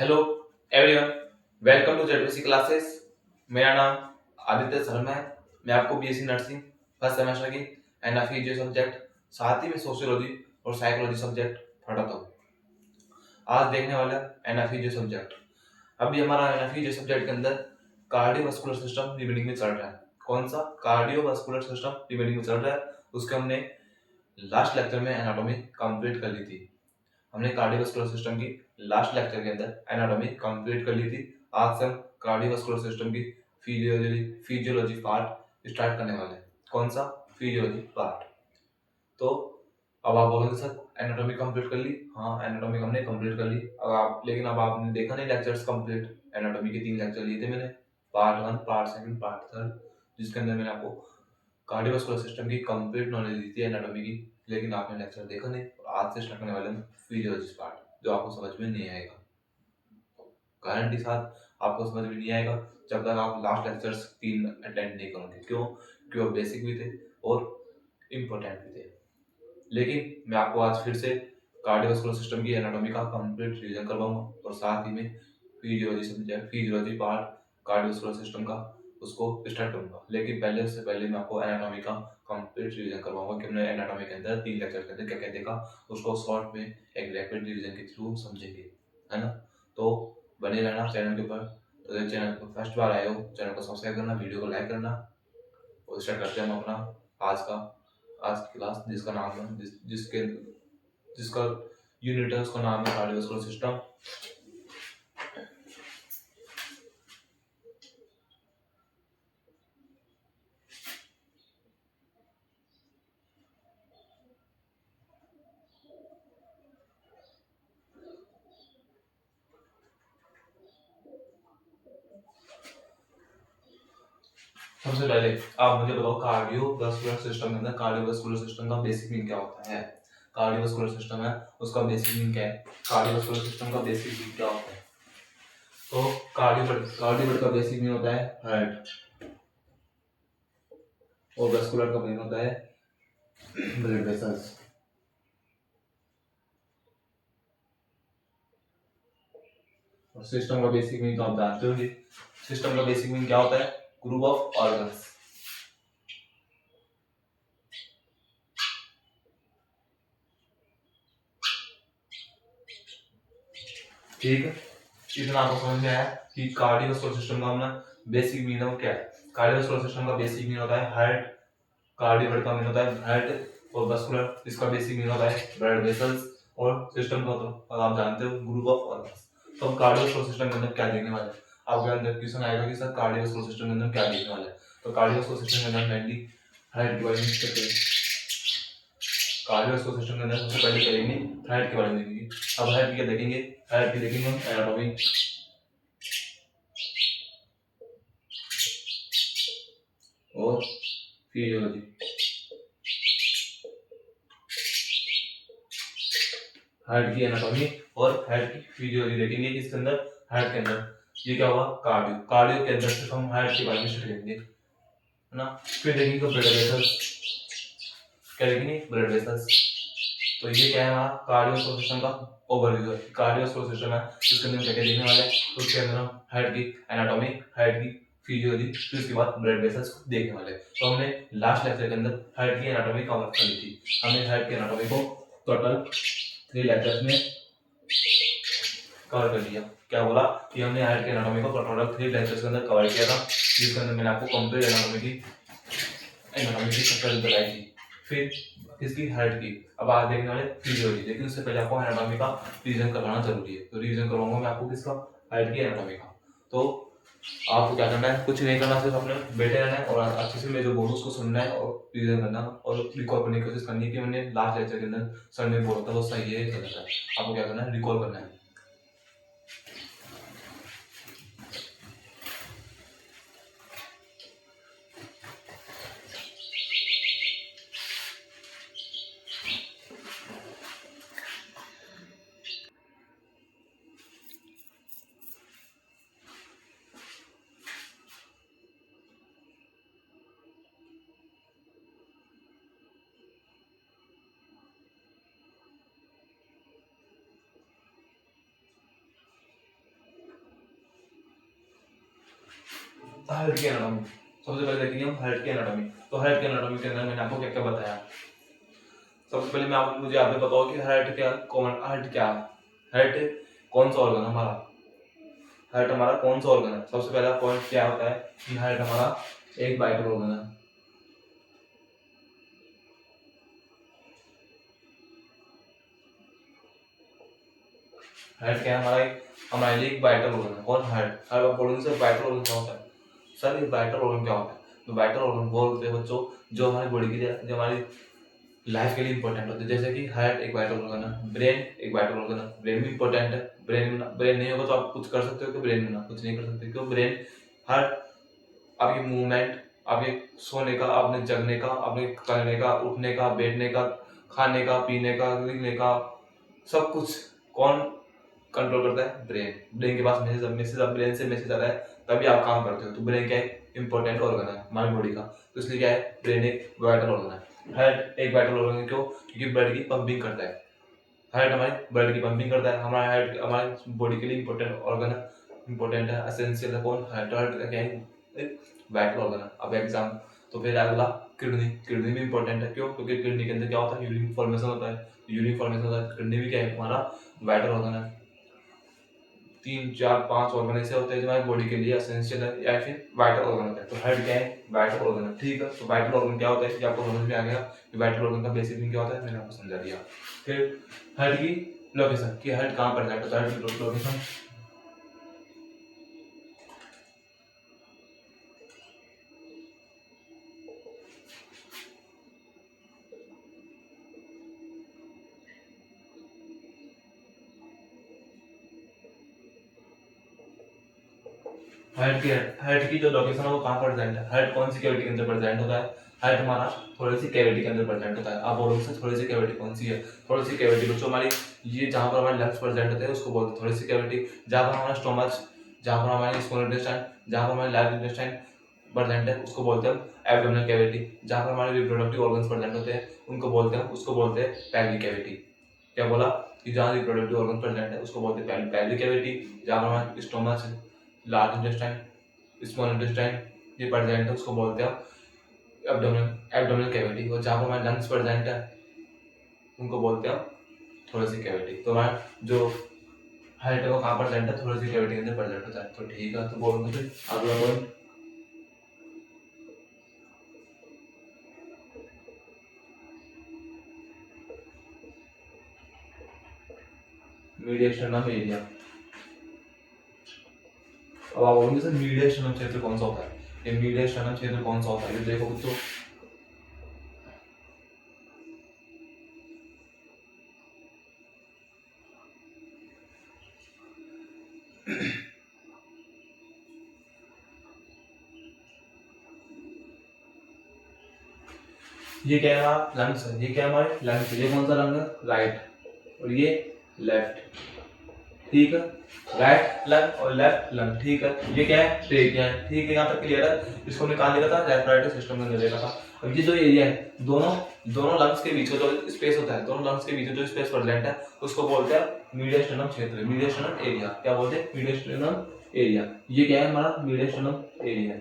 Hello everyone, welcome to ZBC classes. मेरा नाम आदित्य शर्मा है। मैं आपको बीएससी नर्सिंग फर्स्ट सेमेस्टर की एनएफई सब्जेक्ट साथ ही में सोशियोलॉजी और साइकोलॉजी सब्जेक्ट पढ़ाता हूँ। आज देखने वाला एनएफई सब्जेक्ट। अभी हमारा एनएफई सब्जेक्ट के अंदर कार्डियोवास्कुलर सिस्टम रिमेडिंग में चल रहा है। कौन सा कार्डियोवास्कुलर सिस्टम रिमेडिंग में चल रहा है, उसके हमने लास्ट लेक्चर में एनाटॉमी कंप्लीट कर ली थी। हमने कार्डियोवास्कुलर सिस्टम की लास्ट लेक्चर के अंदर एनाटॉमी कंप्लीट कर ली थी। आज से हम कार्डियोवास्कुलर सिस्टम की फिजियोलॉजी पार्ट स्टार्ट करने वाले हैं। कौन सा? Physiology part. तो अब आप बोलोगे सर एनाटॉमी कंप्लीट कर ली। हाँ, एनाटॉमी हमने कंप्लीट कर ली। लेकिन अब आपने देखा नहीं लेक्चर्स कंप्लीट। एनाटॉमी के 3 लेक्चर लिए थे मैंने, पार्ट 1, पार्ट 2, पार्ट 3, जिसके अंदर मैंने आपको कार्डियोवास्कुलर सिस्टम की कंप्लीट नॉलेज दी थी एनाटॉमी की। लेकिन आपने लेक्चर देखा नहीं। आज से स्टार्ट करने वाले हैं फिजियोलॉजी पार्ट, जो आपको समझ में नहीं आएगा। गारंटी साथ आपको समझ में नहीं आएगा जब तक आप लास्ट लेक्चर्स 3 अटेंड नहीं करोगे। क्यों? क्योंकि वो बेसिक भी थे और इम्पोर्टेंट भी थे। लेकिन मैं आपको आज फिर से कार्डियोवास्कुलर सिस्टम की एनाटॉमी का कंप्लीट रिवीजन करवाऊंगा और साथ ही में फिजियोलॉजी पार्ट कार्डियोवास्कुलर सिस्टम का उसको स्टार्ट करूंगा। लेकिन उससे पहले मैं आपको एनाटॉमी का कंप्लीट रिवीजन करवाऊंगा कि हमने एनाटॉमी के अंदर 3 लेक्चर के अंदर क्या क्या देखा, उसको शॉर्ट में एक रैपिड रिवीजन के थ्रू समझेंगे, है ना। तो बने रहना चैनल के ऊपर। तो चैनल पर फर्स्ट बार आए हो, चैनल को सब्सक्राइब करना, वीडियो को लाइक करना। और स्टार्ट करते हैं हम अपना आज की क्लास, जिसका नाम है जिसका यूनिट है, उसका नाम है कार्डियोवास्कुलर सिस्टम। सबसे पहले आप मुझे बताओ कार्डियोवास्कुलर सिस्टम के अंदर कार्डियोवास्कुलर सिस्टम का बेसिक मीन क्या होता है। कार्डियोवास्कुलर सिस्टम है, उसका बेसिक मीन क्या है? कार्डियोवास्कुलर सिस्टम का बेसिक मीन क्या होता है? तो कार्डियोवर्ड का बेसिक मीन होता है हार्ट, और वेस्कुलर का मीन होता है ब्लड वेसल्स। और सिस्टम का बेसिक मीन तो आप जानते होंगे। सिस्टम का बेसिक मीन क्या होता है? Group of organs. ठीक है, इतना आपको समझ में आया कि कार्डियोवास्कुलर सिस्टम का अपना बेसिक मीन है क्या है। कार्डियोवास्कुलर सिस्टम का बेसिक मीन होता है हार्ट, कार्डियोवर्ड का मीन होता है हार्ट, और वेस्कुलर इसका बेसिक मीन होता है ब्लड वेसल्स, और सिस्टम का तो आप जानते हो ग्रुप ऑफ ऑर्गन्स। तो हम कार्डियोवास्कुलर सिस्टम के अंदर क्या देखने वाले हैं? आपके अंदर क्वेश्चन आएगा कि सर कार्डियोवास्कुलर सिस्टम के अंदर क्या देखने वाले हैं। तो कार्डियोवास्कुलर सिस्टम के अंदर मेनली हार्ट के बारे में करते हैं। कार्डियोवास्कुलर सिस्टम के अंदर सबसे पहले करेंगे हार्ट के बारे में देखेंगे। अब हार्ट की क्या देखेंगे? हार्ट की देखेंगे हम एनाटॉमी और फिजियोलॉजी। हार्ट की एनाटॉमी और हार्ट की फिजियोलॉजी देखेंगे। इसके अंदर हार्ट के अंदर ये क्या होगा? कार्डियो। कार्डियो के अंदर सिर्फ हम हार्ट के बारे में स्टडी करेंगे, है ना। फिर देखेंगे ब्लड वेसल्स। क्या देखेंगे? Blood vessels. तो ये क्या है हमारा कार्डियोवास्कुलर सिस्टम का ओवरव्यू है। कार्डियोवास्कुलर सिस्टम है, इसके अंदर क्या क्या देखने वाले हैं। तो उसके अंदर हम हार्ट की एनाटॉमी, हार्ट की फिजियोलॉजी, फिर उसके बाद ब्लड वेसल्स को देखने वाले हैं। तो हमने लास्ट लेक्चर के अंदर हार्ट की एनाटॉमी कवर कर ली थी। हमने हार्ट की एनाटॉमी को टोटल 3 लेक्चर्स में कवर कर लिया। क्या बोला कि हमने हार्ट की एनाटॉमी को टोटल 3 लेक्चर्स के अंदर कवर किया था, जिसके अंदर मैंने आपको कंप्लीट एनाटॉमी की स्ट्रक्चर बताई थी। फिर किसकी? हार्ट की। अब आज देखने वाले फिजियोलॉजी। लेकिन उससे पहले आपको एनाटॉमी का रिवीजन करवाना जरूरी है। तो रिवीजन करवाऊंगा मैं आपको किसका? हार्ट की एनाटॉमी का। तो आपको क्या करना है? कुछ नहीं करना, सिर्फ अपने बैठे रहना है और अच्छे से मैं जो बोलूँ उसको सुनना है और रिवीजन करना और रिकॉल करने की कोशिश करनी है कि मैंने लास्ट लेक्चर के अंदर सर ने बोला था वो सही है गलत है। आपको क्या करना है? रिकॉल करना है। हार्ट की एनाटॉमी। सबसे पहले देखेंगे हम हार्ट की एनाटॉमी। तो हार्ट की एनाटॉमी के अंदर मैंने आपको क्या क्या बताया। सबसे पहले मुझे आप बताओ कि हार्ट क्या है। हार्ट कौन सा ऑर्गन हमारा, हार्ट हमारा कौन सा ऑर्गन है। सबसे पहला पॉइंट क्या होता है कि हार्ट हमारा एक वाइटल ऑर्गन है। हार्ट क्या है हमारे लिए एक वाइटल ऑर्गन है। कौन, हार्ट। हर बार बोलोगे सर वाइटल ऑर्गन क्या होता है, सर ये वाइटल ऑर्गन क्या होता है। तो वाइटल ऑर्गन बोलते हैं बच्चों जो हमारी बॉडी के लिए, जो हमारी लाइफ के लिए इंपॉर्टेंट होते हैं। जैसे कि हार्ट एक वाइटल ऑर्गन है, ब्रेन एक वाइटल ऑर्गन है। ब्रेन भी इंपॉर्टेंट है। ब्रेन नहीं होगा तो आप कुछ कर सकते हो, तो ब्रेन में ना कुछ नहीं कर सकते, क्यों। ब्रेन हर आपकी मूवमेंट, आपके सोने का, आपने जगने का, आपने करने का, उठने का, बैठने का, खाने का, पीने का, लिखने का, सब कुछ कौन कंट्रोल करता है, ब्रेन। ब्रेन के पास मैसेज ब्रेन से मैसेज आता है, तभी आप काम करते हो। तो ब्रेन क्या है, इंपॉर्टेंट ऑर्गन है हमारी बॉडी का। तो इसलिए क्या है, ब्रेन एक वाइटल ऑर्गन है। हार्ट एक वाइटल ऑर्गन है, क्यों, क्योंकि ब्लड की पंपिंग करता है। हार्ट हमारी ब्लड की पंपिंग करता है। हमारा हार्ट हमारी बॉडी के लिए इंपॉर्टेंट ऑर्गन है, इंपॉर्टेंट है, एसेंशियल है। कौन, हार्ट। हार्ट का क्या है, एक वाइटल ऑर्गन है। अब एग्जाम, तो फिर अगला किडनी। किडनी भी इंपॉर्टेंट है, क्यों, क्योंकि किडनी के अंदर क्या होता है, यूरिन फॉर्मेशन होता है। यूरिन फॉर्मेशन होता है, किडनी भी क्या है हमारा वाइटल ऑर्गन है। 3 4 5 ऑर्गन ऐसे होते हैं जो हमारी बॉडी के लिए एसेंशियल है या फिर वाइटल ऑर्गन होता है। तो हार्ट क्या है, वाइटल ऑर्गन है। ठीक है, तो वाइटल ऑर्गन क्या होता है ये आपको समझ में आ गया कि वाइटल ऑर्गन का बेसिक मीनिंग क्या होता है, मैंने आपको समझा दिया। फिर हार्ट की लोकेशन, कि हार्ट कहाँ पर जाता है, हार्ट की लोकेशन। हार्ट की जो लोकेशन है वो कहाँ प्रेजेंट है, हार्ट कौन सी कैविटी के अंदर प्रेजेंट होता है। हार्ट हमारा थोड़ी सी कैविटी के अंदर प्रेजेंट होता है। आप बोलोगे सर थोड़ी सी कैविटी कौन सी है, थोड़ी सी कैविटी बच्चों हमारी ये जहाँ पर हमारे लंग्स प्रेजेंट होते हैं उसको बोलते हैं थोड़ी सी कैविटी। जहाँ पर हमारा स्टोमच, जहाँ पर हमारे स्मॉल इंटेस्टाइन, जहाँ पर हमारे लार्ज इंटेस्टाइन प्रेजेंट है उसको बोलते हैं हम एब्डोमिनल कैविटी। जहाँ पर हमारे रिप्रोडक्टिव ऑर्गन्स प्रेजेंट होते हैं उसको बोलते हैं पेल्विक कैविटी। क्या बोला कि जहाँ रिप्रोडक्टिव ऑर्गन प्रेजेंट है उसको बोलते हैं पेल्विक कैविटी। जहाँ पर हमारे stomach, large intestine, small intestine ये प्रेजेंट है उसको बोलते हैं एब्डोमिनल कैविटी। और जहाँ पर हमारे लंग्स प्रेजेंट है उनको बोलते हैं थोड़ी सी कैविटी। तो हमारा जो हार्ट है वो कहाँ प्रेजेंट है, थोड़ी सी कैविटी के अंदर प्रेजेंट होता है। तो ठीक है, तो बोलो फिर अगला पॉइंट। Medial sternum area. अब आप बोलोगे सर मीडियल स्टर्नम क्षेत्र कौन सा होता है, ये मीडियल स्टर्नम क्षेत्र कौन सा होता है, ये देखो बच्चों। ये क्या है हमारा लंग्स है, ये क्या है हमारे लंग्स है। ये कौन सा लंग है, राइट, और ये लेफ्ट। ठीक है, राइट लंग और लेफ्ट लंग। ठीक है, ये क्या है, ट्रेकिया है। ठीक है, यहाँ तक क्लियर है। इसको हमने कहाँ देखा था, रेस्पिरेटरी सिस्टम के अंदर देखा था। अब ये जो एरिया है, दोनों दोनों लंग्स के बीच में जो स्पेस होता है, दोनों लंग्स के बीच में जो स्पेस प्रेजेंट है उसको बोलते हैं मीडियल स्टर्नम क्षेत्र, मीडियल स्टर्नम एरिया। क्या बोलते हैं, मीडियल स्टर्नम एरिया। ये क्या है हमारा मीडियल स्टर्नम एरिया।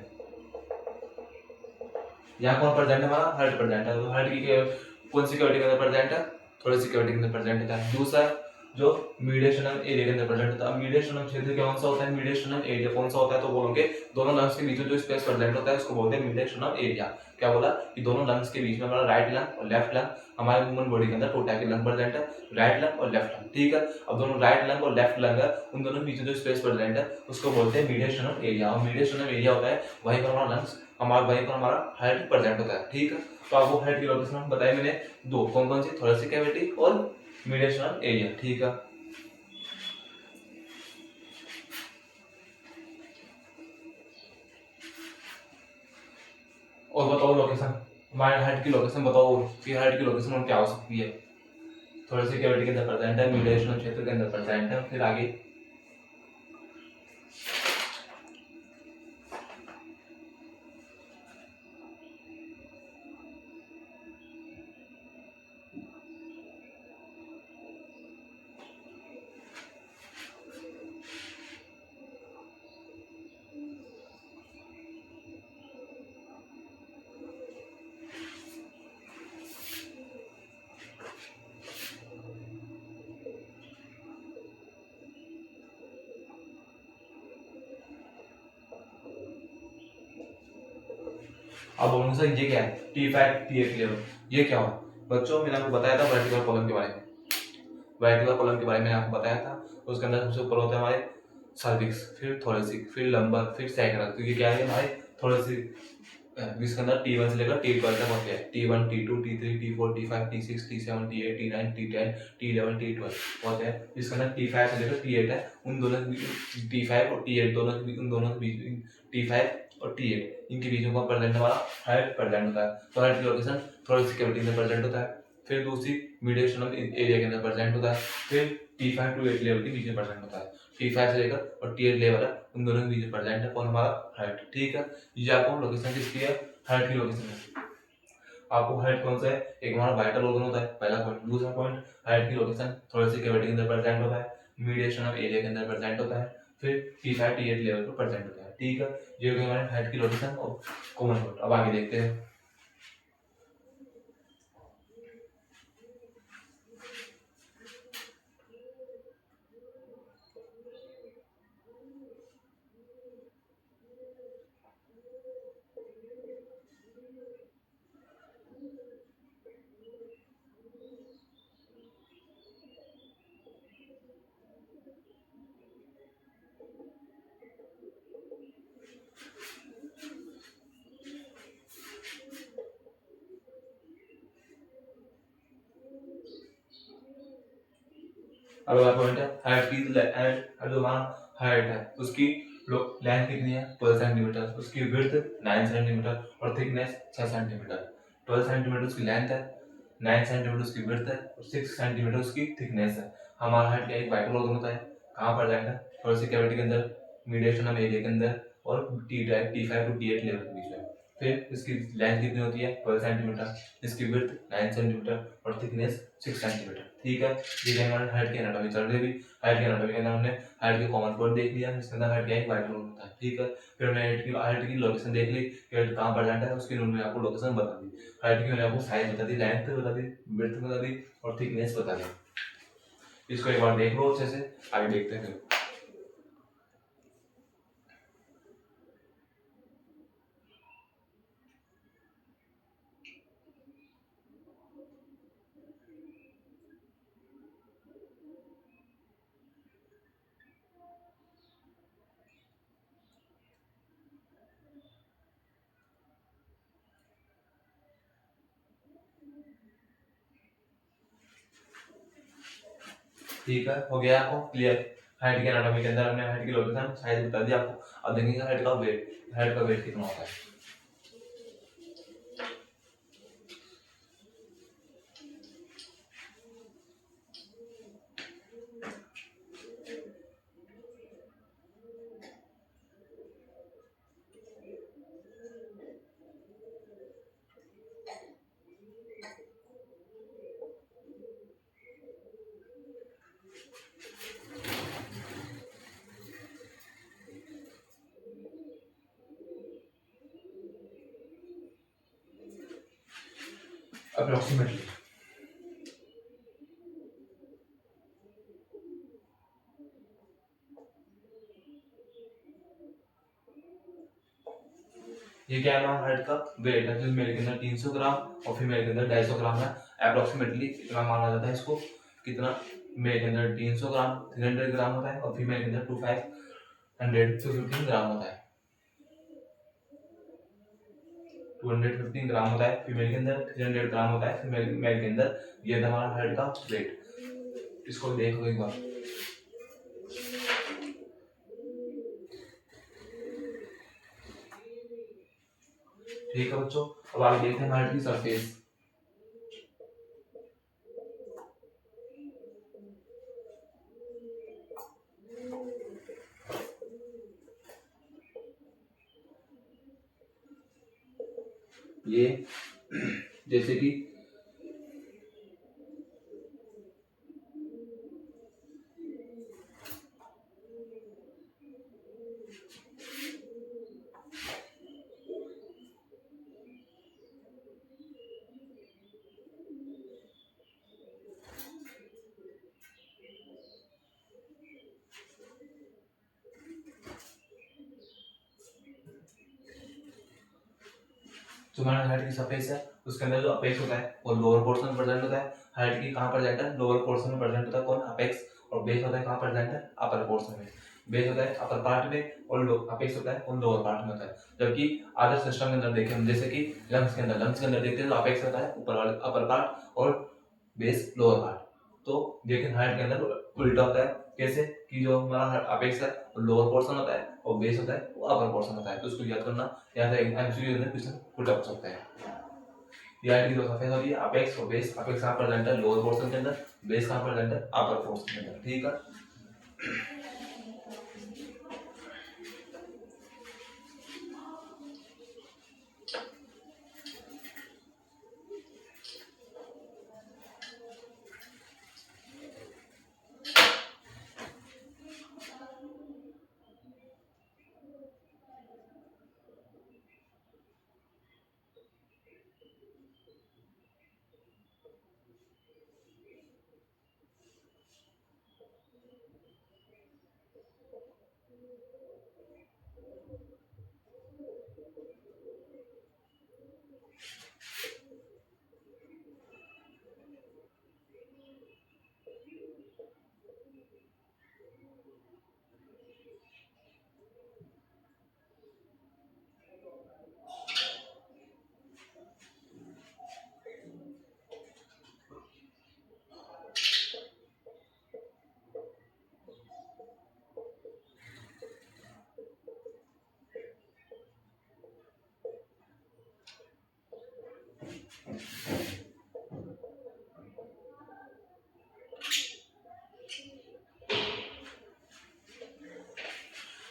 यहाँ कौन प्रेजेंट है, हमारा हार्ट प्रेजेंट है। तो हार्ट की कौन सी कैविटी के अंदर प्रेजेंट है, थोड़ी सी कैविटी के अंदर प्रेजेंट होता है। दूसरा जो मीडियल स्टर्नम एरिया के अंदर प्रेजेंट होता है। मीडियल स्टर्नम क्षेत्र कौन सा होता है, मीडियल स्टर्नम एरिया कौन सा होता है, तो बोलोगे दोनों लंग्स के बीच में जो स्पेस प्रेजेंट होता है उसको बोलते हैं मीडियल स्टर्नम एरिया। क्या बोला कि दोनों लंग्स के बीच में हमारा राइट लंग और लेफ्ट लंग, हमारे ह्यूमन बॉडी के अंदर 2 टाइप के लंग प्रेजेंट है, राइट लंग और लेफ्ट लंग। ठीक है, अब दोनों राइट लंग और लेफ्ट लंग है, उन दोनों के बीच में जो स्पेस प्रेजेंट है उसको बोलते हैं मीडियल स्टर्नम एरिया। और मीडियल स्टर्नम एरिया होता है वहीं पर हमारा लंग्स, वहीं पर हमारा हार्ट प्रेजेंट होता है। ठीक है, तो आपको हार्ट की लोकेशन बताई मैंने दो, कौन कौन सी, थोरेसिक कैविटी और मीडियल स्टर्नम एरिया। ठीक है, और बताओ लोकेशन, हमारे हार्ट की लोकेशन बताओ कि हार्ट की लोकेशन और क्या हो सकती है। थोरेसिक कैविटी के अंदर प्रेजेंट है, मीडियल स्टर्नम क्षेत्र के अंदर प्रेजेंट है। फिर आगे अब बोलूंगा सर ये क्या है, T5 T8 लेवल, ये क्या हुआ बच्चों? मैंने आपको बताया था वर्टिकल कॉलम के बारे में, वर्टिकल कॉलम के बारे में मैंने आपको बताया था। तो उसके अंदर सबसे ऊपर होता है हमारे सर्विक्स, फिर थोरेसिक, फिर लंबर, फिर सैक्रल। तो ये क्या है हमारे थोरेसिक, इसके अंदर T1 से लेकर T12 तक होते हैं। T1 T2 T3 T4 T5 T6 T7 T8 T9 T10 T11 T12 होते हैं। इसके अंदर T5 से लेकर T8 है, उन दोनों T5 और T8 दोनों के बीच, उन दोनों के बीच T5 और T8 इनके बीच में प्रेजेंट हमारा हाइट प्रेजेंट होता है। तो हाइट की लोकेशन थोरेसिक कैविटी में प्रेजेंट होता है। फिर दूसरी मीडिएशन एरिया के अंदर प्रेजेंट होता है। फिर T5 to 8 लेवल के बीच में प्रेजेंट होता है। T5 से लेकर और T8 लेवल है, उन दोनों के बीच में प्रेजेंट है कौन? हमारा हाइट। ठीक है, ये आपको लोकेशन किसकी है? हाइट की लोकेशन है। आपको हाइट कौन सा है? एक हमारा वाइटल ऑर्गन होता है, पहला पॉइंट। दूसरा पॉइंट, हाइट की लोकेशन थोरेसिक कैविटी के अंदर प्रेजेंट होता है, मीडिएशन ऑफ एरिया के अंदर प्रेजेंट होता है, फिर T5 T8 लेवल पर प्रेजेंट होता है। ठीक है, ये हो गई हमारी हाइट की लोकेशन और कॉमन पॉइंट। अब आगे देखते हैं। अगला पॉइंट है हाइट की, हाइट जो हमारा हाइट है उसकी लेंथ कितनी है? 12 सेंटीमीटर, उसकी विड्थ 9 सेंटीमीटर और थिकनेस 6 सेंटीमीटर। 12 सेंटीमीटर उसकी लेंथ है, 9 सेंटीमीटर उसकी विड्थ है और 6 सेंटीमीटर उसकी थिकनेस है। हमारा हाइट का एक वाइटल ऑर्गन होता है, कहाँ पर जाएगा? थोरेसिक कैविटी के अंदर, मीडिएशन ऑफ एरिया के अंदर और T5 टू T8 लेवल के बीच में। फिर इसकी लेंथ कितनी होती है? 12 सेंटीमीटर, इसकी विड्थ 9 सेंटीमीटर और थिकनेस 6 सेंटीमीटर। ठीक है, ये हमारे हाइट की एनाटॉमी चल रही है। हाइट की एनाटॉमी के अंदर हमने हाइट के कॉमन पॉइंट देख लिया, इसके अंदर हाइट का एक वाइटल ऑर्गन होता है। ठीक है, फिर हमने हाइट की लोकेशन देख ली कि हाइट कहाँ पर जाता है, उसकी उन्होंने आपको लोकेशन बता दी। हाइट की मैंने आपको साइज बता दी, लेंथ बता दी, विड्थ बता दी और थिकनेस बता दी। इसको एक बार देख लो अच्छे से, आगे देखते हैं। ठीक है, हो गया आपको क्लियर? हाइट के एनाटॉमी के अंदर हमने हाइट की लोकेशन साइज बता दी आपको। अब देखेंगे हाइट का वेट, हाइट का वेट कितना होता है। अप्रोक्सीमेटली ये क्या है ना, हाइट का वेट है, जो मेल के अंदर 300 ग्राम और फीमेल के अंदर 250 ग्राम है। अप्रोक्सीमेटली इतना माना जाता है इसको, कितना? मेल के अंदर 300 ग्राम 300 ग्राम होता है और फीमेल के अंदर 250 ग्राम होता है। 215 ग्राम होता है फीमेल के अंदर, 300 ग्राम होता है फीमेल मेल के अंदर। ये था हमारा हाइट का वेट। इसको देखो एक बार। ठीक है बच्चों, अब आगे देखते हैं हाइट की सरफेस। ये जैसे कि जो हमारा हार्ट की सरफेस है उसके अंदर जो अपेक्स होता है वो लोअर पोर्शन में प्रेजेंट होता है। हार्ट की कहाँ प्रेजेंट है? लोअर पोर्शन में प्रेजेंट होता है कौन? अपेक्स। और बेस होता है कहाँ प्रेजेंट है? अपर पोर्शन में। बेस होता है अपर पार्ट में और अपेक्स होता है उन लोअर पार्ट में होता है। जबकि अदर सिस्टम के अंदर देखें हम, जैसे कि लंग्स के अंदर देखते हैं तो अपेक्स होता है ऊपर वाले अपर पार्ट और बेस लोअर पार्ट। तो लेकिन हार्ट के अंदर उल्टा होता है। कैसे? कि जो हमारा अपेक्स है वो लोअर पोर्शन होता है और बेस होता है वो अपर पोर्शन होता है। तो उसको याद करना, या फिर एमसीक्यू में क्वेश्चन उल्टा पूछ सकता है। ये हार्ट की जो सरफेस होती है अपेक्स और बेस। अपेक्स कहाँ प्रेजेंट है? लोअर पोर्शन के अंदर। बेस कहाँ प्रेजेंट है? अपर पोर्शन के अंदर। ठीक है।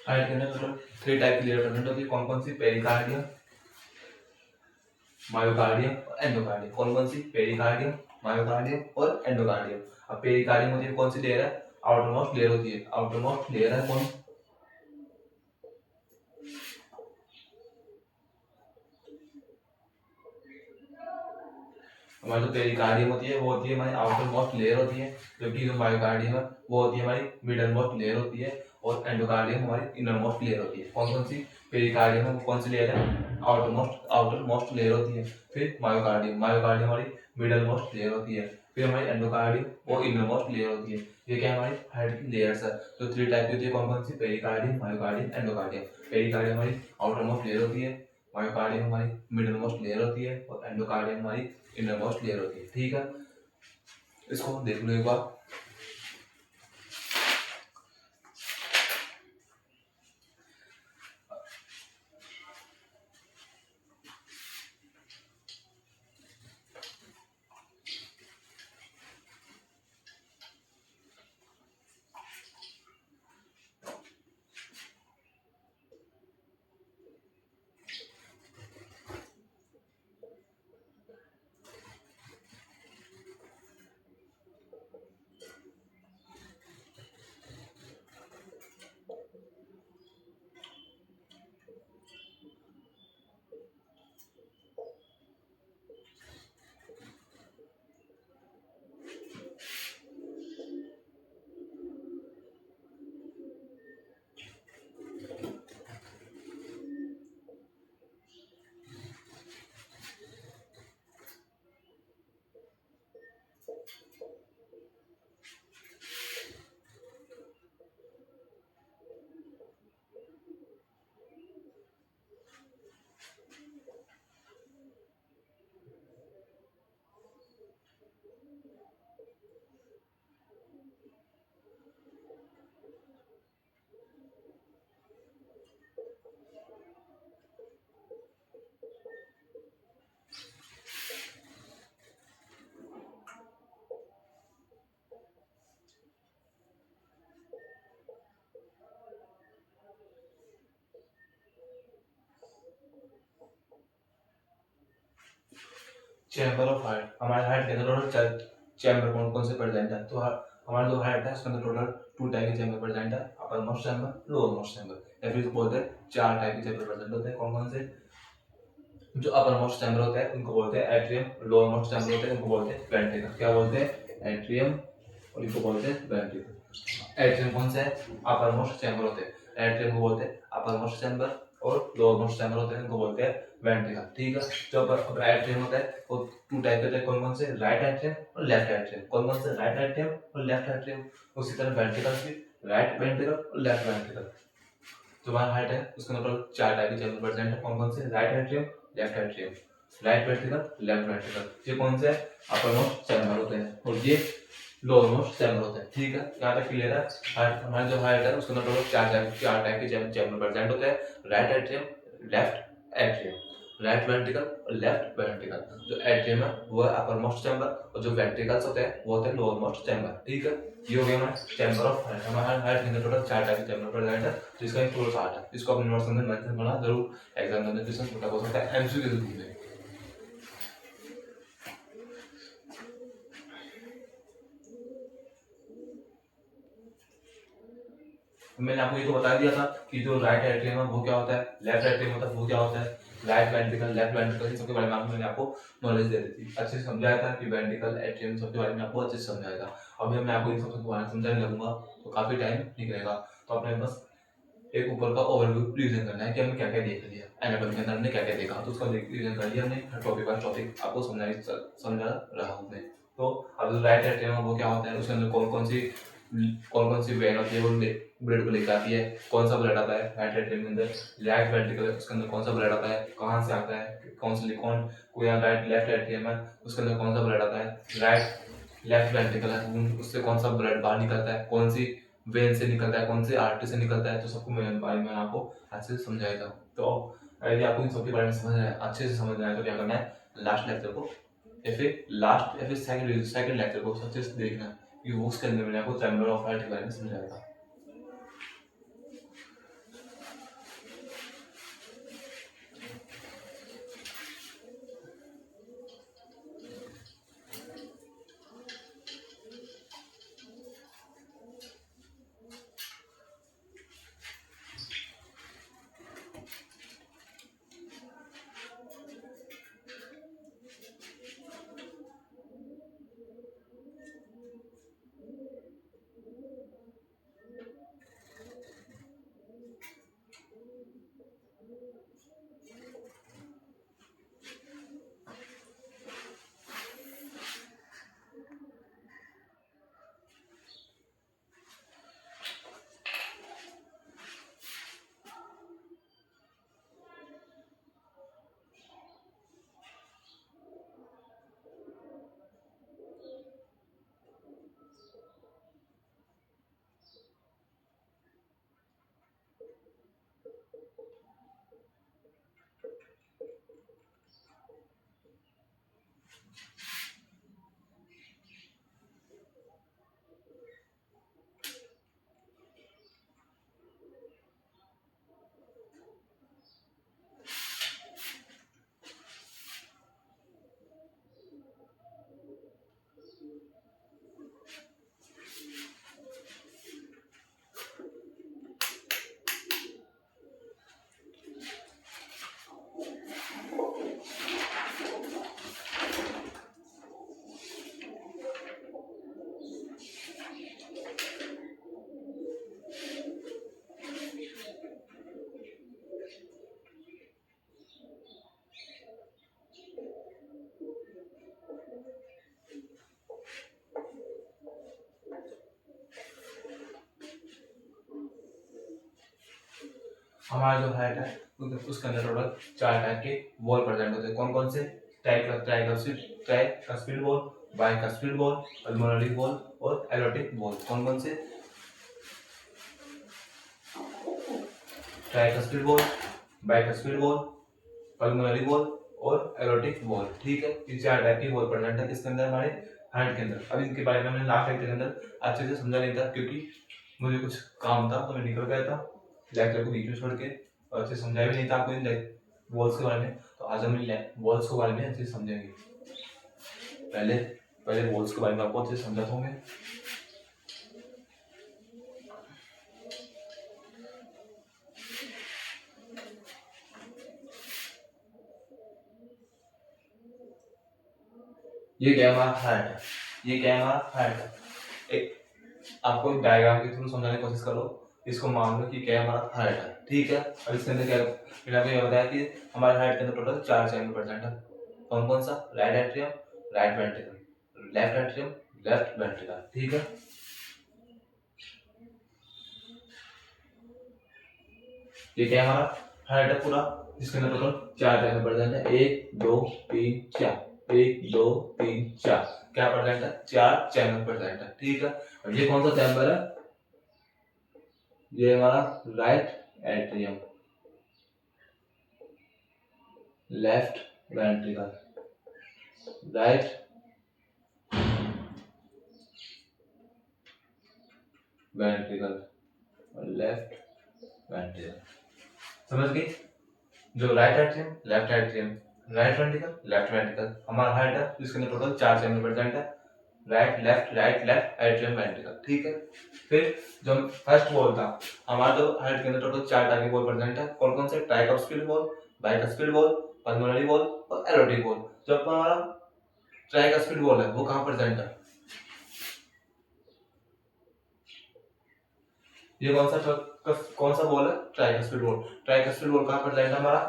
हार्ट के अंदर टोटल 3 टाइप की लेयर प्रेजेंट होती है। कौन कौन सी? पेरिकार्डियम, मायोकार्डियम और एंडोकार्डियम। कौन कौन सी? पेरिकार्डियम, मायोकार्डियम और एंडोकार्डियम। अब पेरिकार्डियम होती है कौन सी लेयर है? आउटर मोस्ट लेयर होती है। आउटर मोस्ट लेयर है कौन? हमारी जो पेरिकार्डियम होती है वो होती है हमारी आउटर मोस्ट लेयर होती है। जबकि जो मायोकार्डियम है वो होती है हमारी मिडल मोस्ट लेयर होती है। और एंडोकार्डियम हमारी इनर मोस्ट लेयर होती है। कौन कौन सी? पेरिकार्डियम है वो कौन सी लेयर है? आउटर मोस्ट लेयर होती है। फिर मायोकार्डियम, मायोकार्डियम हमारी मिडल मोस्ट लेयर होती है। फिर हमारी एंडोकार्डियम वो इनर मोस्ट लेयर होती है। ये क्या हमारी हार्ट की लेयर्स है। तो 3 टाइप की होती है। कौन कौन सी? Pericardium, myocardium, endocardium. पेरिकार्डियम हमारी आउटर मोस्ट लेयर होती है, मायोकार्डियम हमारी मिडल मोस्ट लेयर होती है और एंडोकार्डियम हमारी इनर मोस्ट लेयर होती है। ठीक है, इसको देख लो एक बार। चैम्बर ऑफ हार्ट, हमारे हार्ट के अंदर टोटल चैम्बर कौन कौन से प्रेजेंट है? तो हमारा जो हार्ट है उसके अंदर टोटल 2 टाइप के चैम्बर प्रेजेंट है, upper most chamber, lower most chamber. या फिर बोलते हैं 4 टाइप के चैम्बर प्रेजेंट होते हैं। कौन कौन से? जो अपर मोस्ट चैम्बर होता है उनको बोलते हैं एट्रियम, लोअर मोस्ट चैम्बर होते हैं उनको बोलते हैं वेंट्रिकल। क्या बोलते हैं? एट्रियम और इनको बोलते हैं वेंट्रिकल। एट्रियम कौन सा है? अपर मोस्ट चैम्बर होते हैं। एट्रियम को बोलते हैं अपर मोस्ट चैम्बर और लोअर मोस्ट चैम्बर होते हैं, उनको बोलते हैं वेंट्रिकल। ठीक है, जो एट्रियम होता है वो टू टाइप के होते हैं, कौन कौन से, राइट एट्रियम और लेफ्ट एट्रियम। कौन कौन से, राइट एट्रियम और लेफ्ट एट्रियम। उसी तरह वेंट्रिकल भी, राइट वेंट्रिकल और लेफ्ट वेंट्रिकल। जो हमारा हार्ट है उसके अंदर चार टाइप के चैम्बर प्रेजेंट है, कौन कौन से, right atrium, left atrium, right ventricle, left ventricle. ये कौन से अपर मोस्ट चैम्बर होते हैं और ये लोअर मोस्ट चैम्बर होते हैं। ठीक है, यहाँ तक क्लियर है। हार्ट, हमारा जो हार्ट है उसके अंदर टोटल चार टाइप के चैम्बर प्रेजेंट होते हैं, right atrium, left atrium, right ventricle और लेफ्ट वेंट्रिकल। जो एट्रियम है वो है अपर मोस्ट चैम्बर और जो वेंट्रिकल्स होते हैं वो होते हैं लोअर मोस्ट चैम्बर। ठीक है, ये हो गया हमारा चैम्बर ऑफ हार्ट। हमारे हार्ट के अंदर टोटल चार टाइप के चैम्बर प्रेजेंट है, जिसका एक टोटल 60 है। इसको अपने नोट्स में मेंशन करना जरूर, एग्जाम में क्वेश्चन छोटा हो सकता है, एमसीक्यू के रूप में। मैंने आपको ये तो बता दिया था कि जो राइट एट्रियम है वो क्या होता है, लेफ्ट एट्रियम होता है वो क्या होता है, राइट वेंट्रिकल, लेफ्ट वेंट्रिकल, इन सबके बारे में मैंने आपको नॉलेज दे दी थी, अच्छे से समझाया था कि वेंट्रिकल, एट्रियम सबके बारे में आपको अच्छे से समझाया था। अभी मैं आपको इन सबके बारे में समझाने लगूंगा तो काफी टाइम निकलेगा, तो आपने बस एक ऊपर का ओवरव्यू रिवीजन करना है कि हमने क्या क्या देख लिया, एनाटॉमी के अंदर हमने क्या क्या देखा, तो उसका रिवीजन कर लिया हमने, टॉपिक बाय टॉपिक आपको समझा रहा हूँ मैं। तो अब राइट एट्रियम वो क्या होता है, उसके अंदर कौन कौन सी वेन होती है वो ब्लड को लेकर आती है, कौन सा ब्लड आता है राइट एट्रियम के अंदर, राइट वेंट्रिकल उसके अंदर कौन सा ब्लड आता है, कहाँ से आता है, कौन से कौन कोई राइट लेफ्ट एट्रियम है उसके अंदर कौन सा ब्लड आता है, राइट लेफ्ट वेंट्रिकल है उससे कौन सा ब्लड बाहर निकलता है, कौन सी वेन से निकलता है, कौन से आर्टरी से निकलता है, तो सबको मैं बारे में आपको अच्छे से समझाया था। तो यदि आपको इन सबके बारे में समझ आया, अच्छे से समझना है, तो क्या करना है, लास्ट लेक्चर को या फिर सेकंड लेक्चर को अच्छे से देखना है, कि वो उसके अंदर मैंने आपको चैम्बर ऑफ हार्ट के बारे में समझाया था। हमारा जो हार्ट है उसके अंदर टोटल चार टाइप के वॉल प्रेजेंट होते हैं, कौन कौन से, tricuspid wall, bicuspid valve, pulmonary wall और एरोटिक वॉल। कौन कौन से, tricuspid wall, bicuspid valve, pulmonary wall और एरोटिक वॉल। ठीक है, ये चार टाइप की वॉल प्रेजेंट है किसके अंदर, हमारे हार्ट के अंदर। अब इनके बारे में मैंने लास्ट लेक्चर के अंदर अच्छे से समझा नहीं था, क्योंकि मुझे कुछ काम था तो मैं निकल गया था लेक्चर को बीच में छोड़ के, और अच्छे समझाया भी नहीं था आपको इन वॉल्स के बारे में। तो आज हम वॉल्स के बारे में अच्छे से समझेंगे। पहले पहले वॉल्स के बारे में आपको अच्छे से समझाता हूँ मैं। ये क्या है, हमारा हार्ट है, ये क्या है, हमारा हार्ट है। एक आपको डायग्राम के थ्रू समझाने की कोशिश करो, इसको मान लो कि क्या है, हमारा हार्ट है। ठीक है, अब इसके अंदर क्या फिर आपको ये बताया कि हमारे हार्ट के अंदर टोटल 4 चैनल प्रेजेंट है। कौन कौन सा? Right atrium, right ventricle, left atrium, left ventricle. ठीक है, ये क्या है हमारा हार्ट है पूरा, इसके अंदर टोटल 4 चैनल प्रेजेंट है। 1 2 3 4, 1 2 3 4, क्या प्रेजेंट है? 4 चैनल प्रेजेंट है। ठीक है, और ये कौन सा चैम्बर है? ये हमारा right atrium, left ventricle, right ventricle और लेफ्ट वेंट्रिकल। समझ गए? जो right atrium, left atrium, right ventricle, left ventricle, हमारा हार्ट है जिसके अंदर टोटल 4 चैम्बर प्रेजेंट है। Right left atrium ventricle. ठीक है, फिर जो फर्स्ट वॉल था हमारा, जो हार्ट के अंदर टोटल 4 टाइप के वॉल प्रेजेंट है। कौन कौन से? Tricuspid wall, bicuspid valve, pulmonary wall और एरोटिक वॉल। जो हमारा ट्राइकस्पिड वॉल है वो कहाँ प्रेजेंट है? ये कौन सा वॉल है? Tricuspid wall. ट्राइकस्पिड वॉल कहाँ प्रेजेंट है हमारा?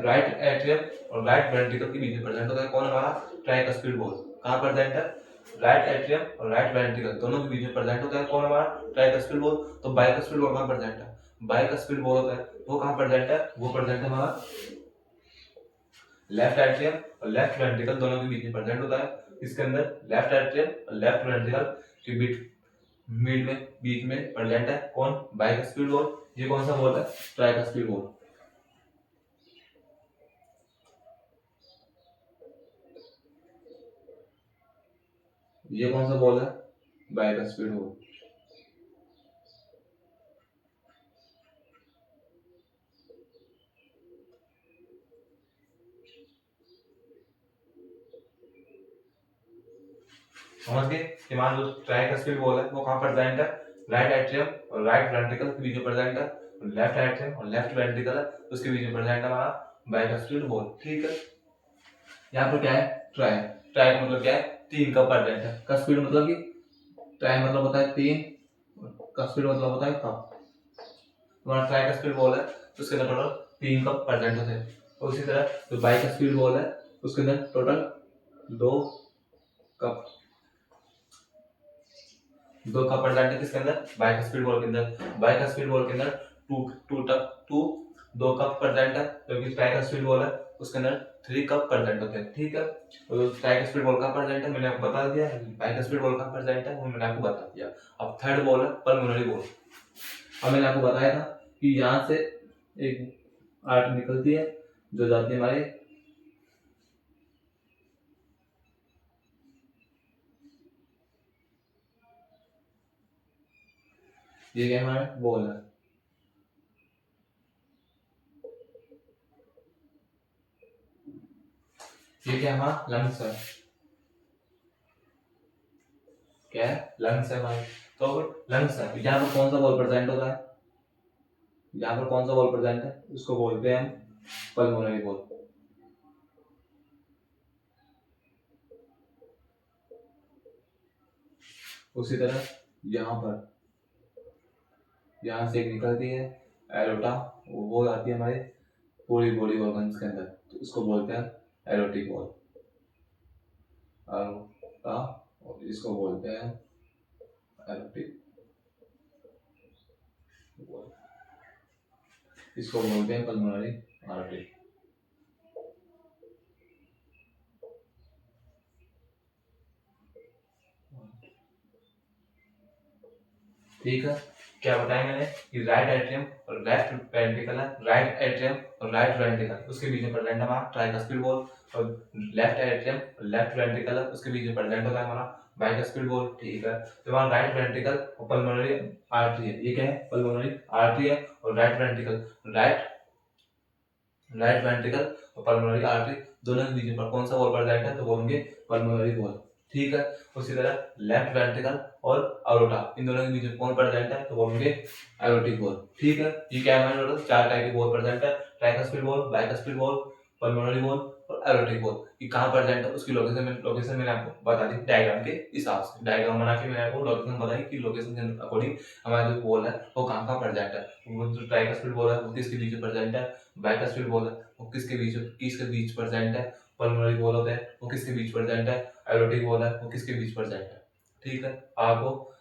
राइट एट्रियम और राइट वेंट्रिकल के बीच में प्रेजेंट होता है। कौन हमारा? Tricuspid wall. कहाँ प्रेजेंट है? राइट एट्रियम और राइट वेंट्रिकल दोनों के बीच में प्रेजेंट होता है। कौन हमारा? Tricuspid wall. तो बाइकस्पिड वॉल कहाँ प्रेजेंट है? बाइकस्पिड वॉल होता है वो कहाँ प्रेजेंट है? वो प्रेजेंट है हमारा लेफ्ट एट्रियम और लेफ्ट वेंट्रिकल दोनों के बीच में प्रेजेंट होता है। इसके अंदर लेफ्ट एट्रियम और लेफ्ट वेंट्रिकल के बीच में प्रेजेंट है। कौन? Bicuspid valve. ये कौन सा वॉल है? Tricuspid wall. ये कौन सा वॉल है? Bicuspid valve. समझ गए? कि मान लो ट्राइकस्पिड वॉल है वो कहाँ प्रेजेंट है? राइट एट्रियम और राइट वेंट्रिकल के बीच में प्रेजेंट है। लेफ्ट एट्रियम और लेफ्ट वेंट्रिकल है उसके बीच में प्रेजेंट है हमारा बाइकस्पिड वॉल। ठीक है, यहाँ पर क्या है? ट्राई। ट्राई का मतलब क्या है? 3 का प्रेजेंट है। कस्पिड मतलब कि ट्राई मतलब होता है 3, कस्पिड मतलब होता है कप। हमारा ट्राइकस्पिड वॉल है तो उसके अंदर टोटल 3 कप प्रेजेंट होते हैं। और उसी तरह जो बाइकस्पिड वॉल है उसके अंदर टोटल 2 कप 2 कप प्रेजेंट है। किसके अंदर? बाइकस्पिड वॉल के अंदर। बाइकस्पिड वॉल के अंदर टू 2 कप प्रेजेंट है, जबकि ट्राइकस्पिड वॉल है उसके अंदर 3 कप प्रेजेंट होते हैं। ठीक है, तो ट्राइकस्पिड वॉल का प्रेजेंट है मैंने आपको बता दिया, बाइकस्पिड वॉल का प्रेजेंट है वो मैंने आपको बता दिया। अब थर्ड वॉल है पल्मोनरी वॉल। अब मैंने आपको बताया था कि यहाँ से एक आर्ट निकलती है जो जाती है हमारे ये क्या हमारा वॉल है। ये क्या हमारा लंग्स है। क्या है? लंग्स है भाई। तो लंग्स है, यहाँ पर कौन सा वॉल प्रेजेंट होता है? यहाँ पर कौन सा वॉल प्रेजेंट है? उसको बोलते हैं हम पल्मोनरी वॉल। उसी तरह यहाँ से एक निकलती है एरोटा, वो आती है हमारे पूरी बॉडी ऑर्गन्स के अंदर, तो उसको बोलते हैं एरोटिक वॉल। एरोटा, और इसको बोलते हैं एरोटिक वॉल, इसको बोलते हैं पल्मोनरी आर्टरी। ठीक है, क्या बताया मैंने कि राइट एट्रियम और लेफ्ट वेंट्रिकल है। राइट एट्रियम और राइट वेंट्रिकल उसके बीच में प्रेजेंट है हमारा ट्राइकस्पिड वॉल, और लेफ्ट एट्रियम और लेफ्ट वेंट्रिकल है उसके बीच में प्रेजेंट होता है हमारा बाइकस्पिड वॉल। ठीक है, तो हमारा राइट वेंट्रिकल और पल्मोनरी आर्टरी है। ये क्या है? पल्मोनरी आर्टरी है। और राइट वेंट्रिकल, राइट वेंट्रिकल और पल्मोनरी आर्टरी दोनों के बीच में कौन सा वॉल प्रेजेंट है? तो वो होंगे पल्मोनरी वॉल। ठीक है, उसी तरह लेफ्ट वेंट्रिकल और अरोटा इन दोनों के बीच में कौन प्रेजेंट है? तो वो होंगे एरोटिक वॉल। ठीक है, ये क्या है? हमारे टोटल 4 टाइप के वॉल प्रेजेंट है। Tricuspid wall, bicuspid valve, pulmonary wall और एरोटिक वॉल। ये कहाँ प्रेजेंट है उसकी लोकेशन मैंने आपको बता दी डायग्राम के हिसाब से। डायग्राम बना के मैंने आपको लोकेशन बताई कि लोकेशन के अकॉर्डिंग हमारा जो वॉल है वो कहाँ प्रेजेंट है। वो जो ट्राइकस्पिड वॉल है वो किसके बीच में प्रेजेंट है? बाइकस्फीरिक वॉल है वो किसके बीच प्रेजेंट है, पल्मोनरी वॉल होता है वो किसके बीच प्रेजेंट है, एरोटिक वॉल है वो किसके बीच प्रेजेंट है। ठीक है, आपको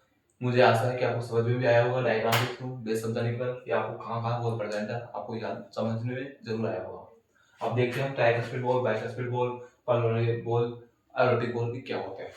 मुझे आशा है कि आपको समझ में भी आया होगा डायग्राम के थ्रू बेस समझाने पर कि आपको कहाँ कहाँ वॉल प्रेजेंट है, आपको याद समझने में जरूर आया होगा। अब देखते हैं हम tricuspid wall, bicuspid valve, pulmonary wall, erotic wall भी क्या होता है।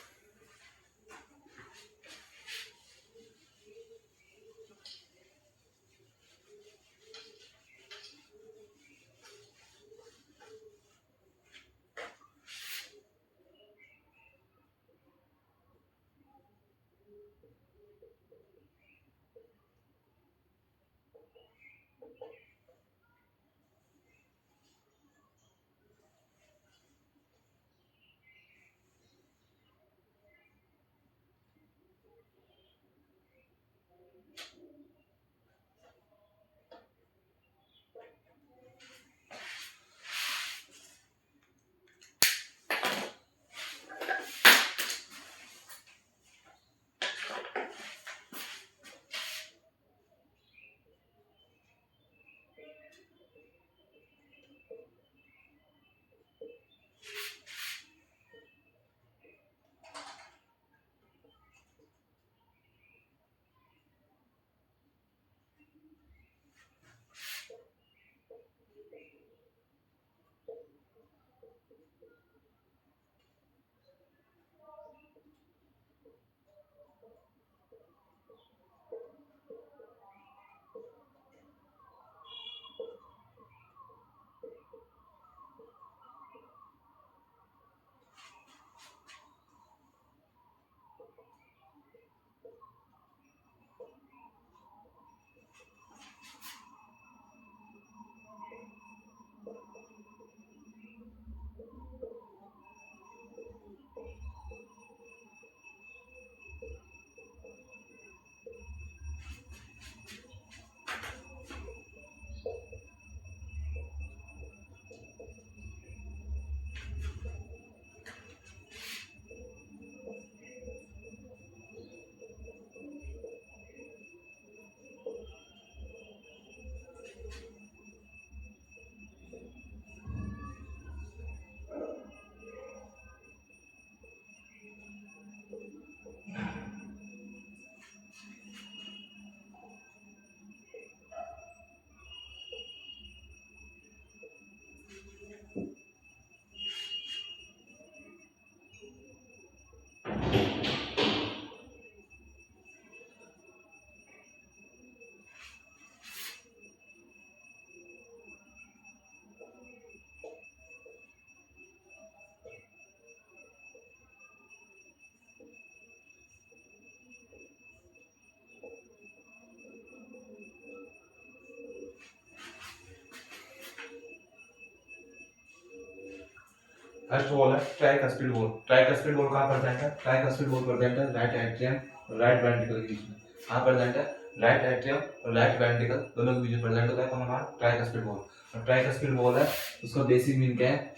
फर्स्ट वॉल है ट्राइकस्पिड वॉल। ट्राइकस्पिड वॉल कहाँ प्रेजेंट है? ट्राइकस्पिड वॉल प्रेजेंट है राइट एट्रियम और राइट वेंट्रिकल के बीच में। कहाँ प्रेजेंट है? राइट एट्रियम और राइट वेंट्रिकल दोनों के बीच में प्रेजेंट होता है कौन हमारा ट्राइकस्पिड वॉल। और ट्राइकस्पिड वॉल है उसका बेसिक मीन क्या है?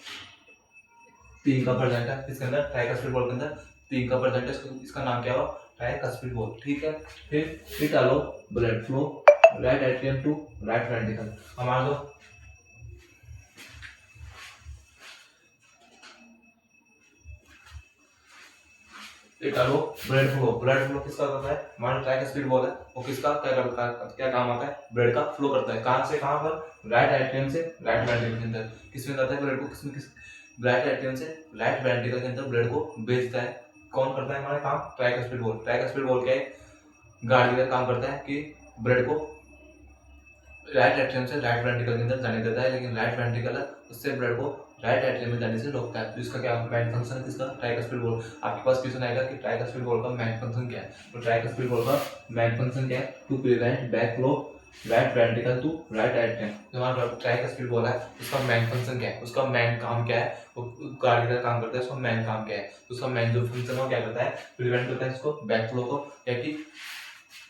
तीन का प्रेजेंट है इसके अंदर, ट्राइकस्पिड वॉल के अंदर तीन का प्रेजेंट है, इसका नाम क्या हुआ? Tricuspid valve. ठीक है, फिर it allows blood flow right atrium to right ventricle. हमारा जो एक अलो ब्लड फ्लो किसका करता है? हमारा ट्राइकस्पिड वॉल है वो किसका क्या काम आता है? ब्लड का फ्लो करता है। कहां से कहां पर? राइट एट्रियम से राइट वेंट्रिकल के अंदर। किसमें जाता है ब्लड को? किस राइट एट्रियम से राइट वेंट्रिकल के अंदर ब्लड को भेजता है। कौन करता है हमारा काम? Tricuspid wall. ट्राइकस्पिड वॉल क्या है? गार्ड का काम करता है कि ब्लड को राइट एट्रियम से राइट वेंट्रिकल के अंदर जाने देता है, लेकिन राइट वेंट्रिकल है उससे ब्लड को राइट एट्रियम में जाने से रोकता है। तो इसका क्या मेन फंक्शन है? किसका? Tricuspid valve. आपके पास क्वेश्चन आएगा कि ट्राइकस्पिड वॉल का मेन फंक्शन क्या है? तो ट्राइकस्पिड वॉल का मेन फंक्शन क्या है? To prevent back flow right ventricle to right atrium. जो हमारा ट्राइकस्पिड वॉल है उसका मेन फंक्शन क्या है? उसका मेन काम क्या है? वो गाड़ी का काम करता है, उसका मेन काम क्या है? तो उसका मेन जो फंक्शन है वो क्या करता है? प्रिवेंट करता है इसको बैक फ्लो को, या कि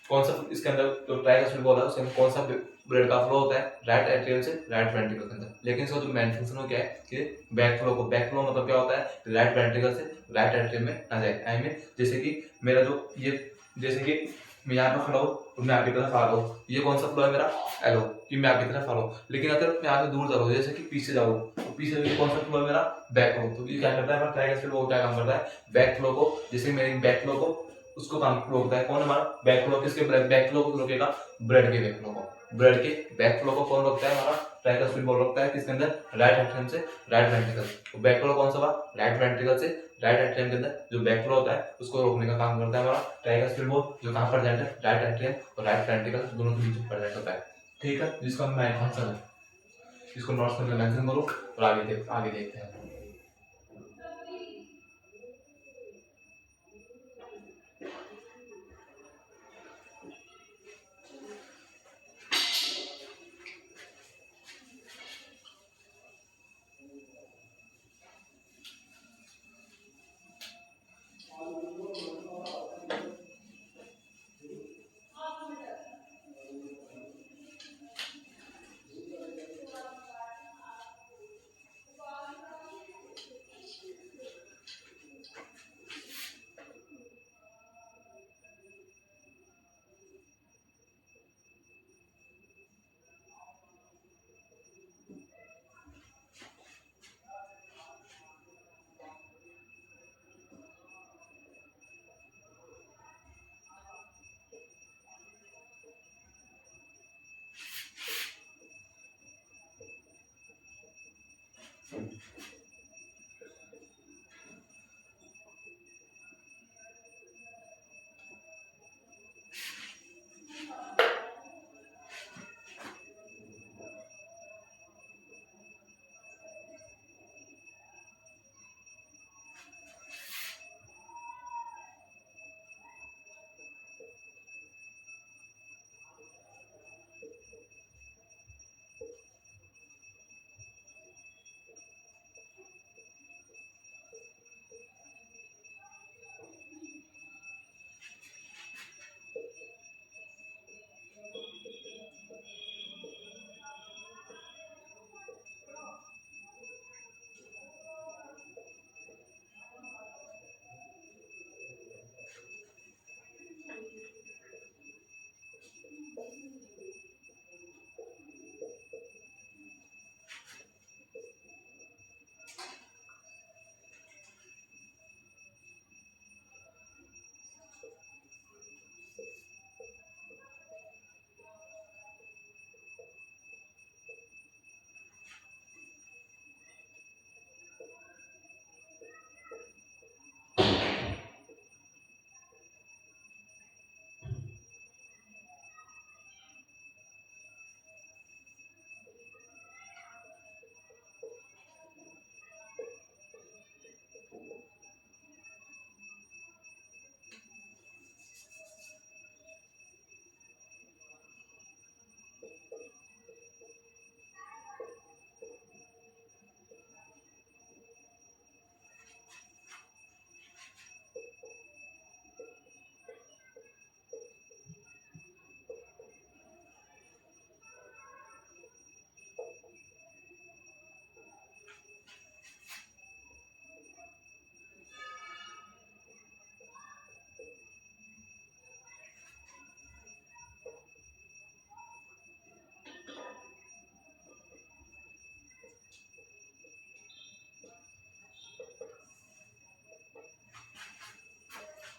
कौन सा इसके अंदर जो ट्राइकस्पिड वॉल है उसके अंदर कौन सा ब्लड का फ्लो होता है? राइट एट्रियम से राइट वेंट्रिकल के अंदर। लेकिन इसका जो मेन फंक्शन हो क्या है कि बैक फ्लो को, बैक फ्लो मतलब क्या होता है? राइट वेंट्रिकल से राइट एट्रियम में ना जाए। आई मीन जैसे कि मेरा जो ये जैसे कि मैं यहाँ पर खड़ा हूँ और मैं आपकी तरफ आ रहा हूँ, ये कौन सा फ्लो है मेरा, एलो, कि मैं आपकी तरफ आ रहा हूँ। लेकिन अगर मैं यहाँ से दूर जा रहा हूँ, जैसे कि पीछे जाऊँ, तो पीछे भी कौन सा फ्लो है मेरा, बैक फ्लो। तो ये क्या करता है, हमारा ट्राइगल स्पीड वो क्या काम करता है, बैक फ्लो को, जैसे मेरी बैक फ्लो को उसको काम रोकता है। कौन हमारा बैक फ्लो, किसके बैक फ्लो को रोकेगा, ब्लड के बैक फ्लो को। ब्लड के बैक फ्लो को कौन रोकता है, हमारा ट्राइगल स्पीड बॉल रोकता है। किसके अंदर, राइट एट्रियम से राइट वेंट्रिकल। तो बैक फ्लो कौन सा हुआ, राइट वेंट्रिकल से राइट एट्रियम के अंदर जो बैक फ्लो होता है उसको रोकने का काम करता है हमारा ट्राइगल स्पीड बॉल, जो कहां प्रेजेंट है, राइट एट्रियम और राइट वेंट्रिकल दोनों के बीच प्रेजेंट होता है। ठीक है, जिसका मेन फंक्शन है, इसको नोट्स में मेंशन करो और आगे देखते हैं।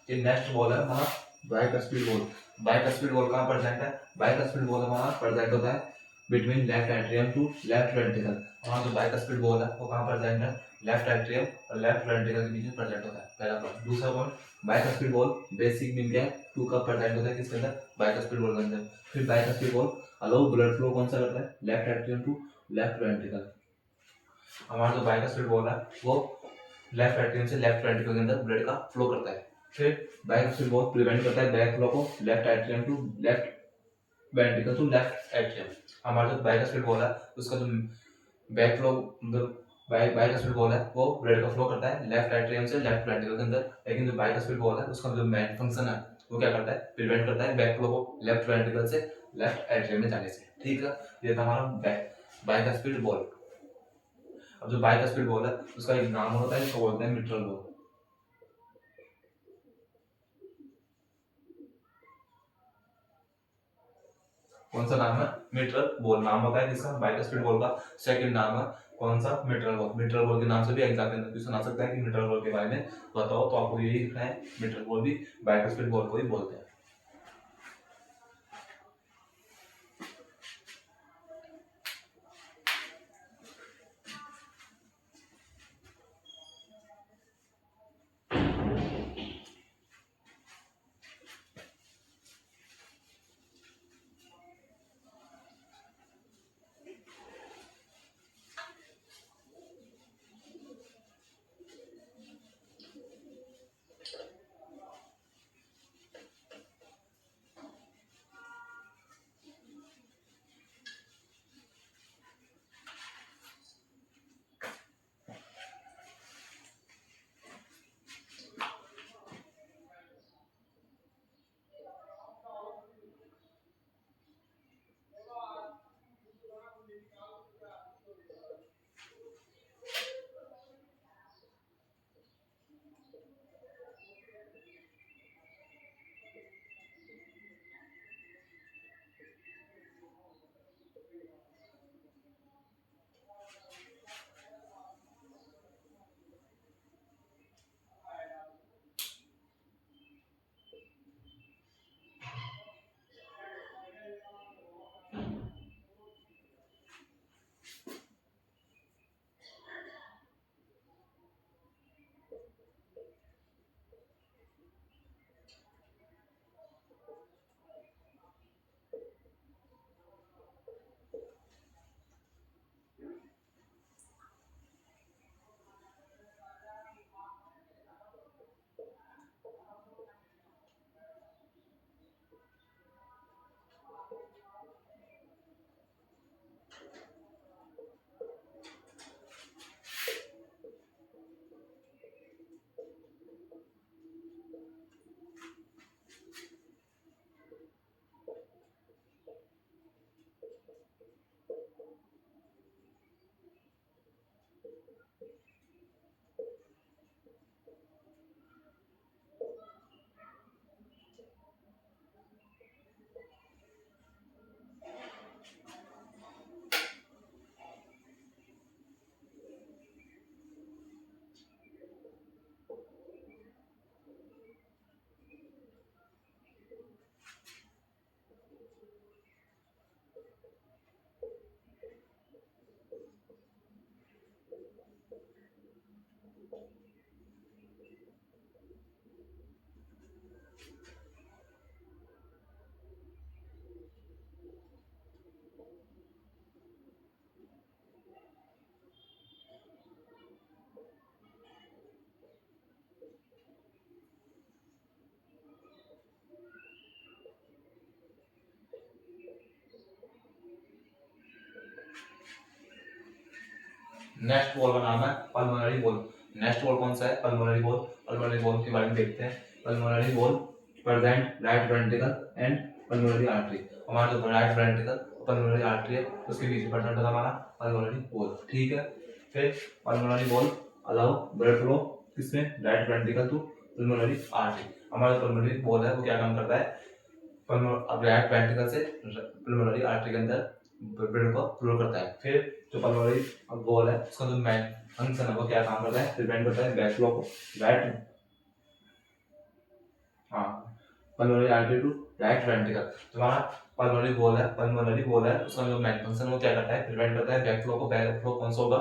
ये नेक्स्ट बॉल है हमारा bicuspid valve. Bicuspid valve कहाँ प्रेजेंट है, बाइक स्पीड बॉल हमारा प्रेजेंट होता है between left atrium to left ventricle. हमारा जो बाइक स्पीड बॉल है वो कहाँ प्रेजेंट है, लेफ्ट एट्रियम और लेफ्ट वेंट्रिकल के बीच में प्रेजेंट होता है, पहला पॉइंट। दूसरा point, bike speed ball basic mean क्या है, 2 का प्रेजेंट होता है किसके अंदर, बाइक स्पीड बॉल के अंदर। फिर bicuspid valve allow blood flow कौन सा करता है, left atrium to left ventricle. हमारा जो बाइक स्पीड बॉल है वो लेफ्ट एट्रियम से लेफ्ट वेंट्रिकल के अंदर ब्लड का फ्लो करता है। फिर बाइक स्पीड बॉल प्रिवेंट करता है बैक फ्लो को left atrium to left ventricle to left atrium. हमारा जो बाइक स्पीड बॉल है उसका जो बैक फ्लो मतलब बाइक स्पीड बॉल है वो ब्लड का फ्लो करता है लेफ्ट एट्रियम से लेफ्ट वेंट्रिकल के अंदर। लेकिन जो बाइक स्पीड बॉल है उसका जो मेन फंक्शन है वो क्या करता है, प्रिवेंट करता है बैक फ्लो को लेफ्ट वेंट्रिकल से लेफ्ट एट्रियम में जाने से। ठीक है, ये था हमारा बाइक स्पीड बॉल। अब जो बाइक स्पीड बॉल है उसका एक नाम होता है जिसको बोलते हैं मिट्रल बॉल। कौन सा नाम है? Mitral ball. नाम बताया किसका? बाइस्फीड बॉल का सेकंड नाम है कौन सा? Mitral ball. मिट्रल बॉल के नाम से भी एग्जाम के अंदर क्वेश्चन आ सकता है कि मिट्रल बॉल के बारे में बताओ, तो आपको यही लिखना है, मिट्रल बॉल भी बाइस्फीड बॉल को ही बोलते हैं। नेक्स्ट बॉल का नाम है पल्मोनरी बॉल। नेक्स्ट बॉल कौन सा है? Pulmonary ball. पल्मोनरी बॉल के बारे में देखते हैं। Pulmonary ball present right ventricle and pulmonary artery. हमारा जो राइट वेंट्रिकल पल्मोनरी आर्टरी है उसके बीच प्रेजेंट है हमारा पल्मोनरी बॉल, ठीक है। फिर pulmonary valve allow blood flow किसमें? Right ventricle to pulmonary artery. हमारा जो पल्मोनरी बॉल है वो क्या काम करता है? राइट वेंट्रिकल से पल्मोनरी आर्टरी के अंदर ब्लड को फ्लो करता है। फिर जो पल्मोनरी बॉल है उसका जो मेन फंक्शन है वो क्या काम करता है? प्रिवेंट करता है बैक फ्लो को राइट, हाँ, pulmonary artery to right ventricle. तो हमारा पल्मोनरी बॉल है उसका जो मेन फंक्शन वो क्या करता है? प्रिवेंट करता है बैक फ्लो को। बैक फ्लो कौन सा होगा?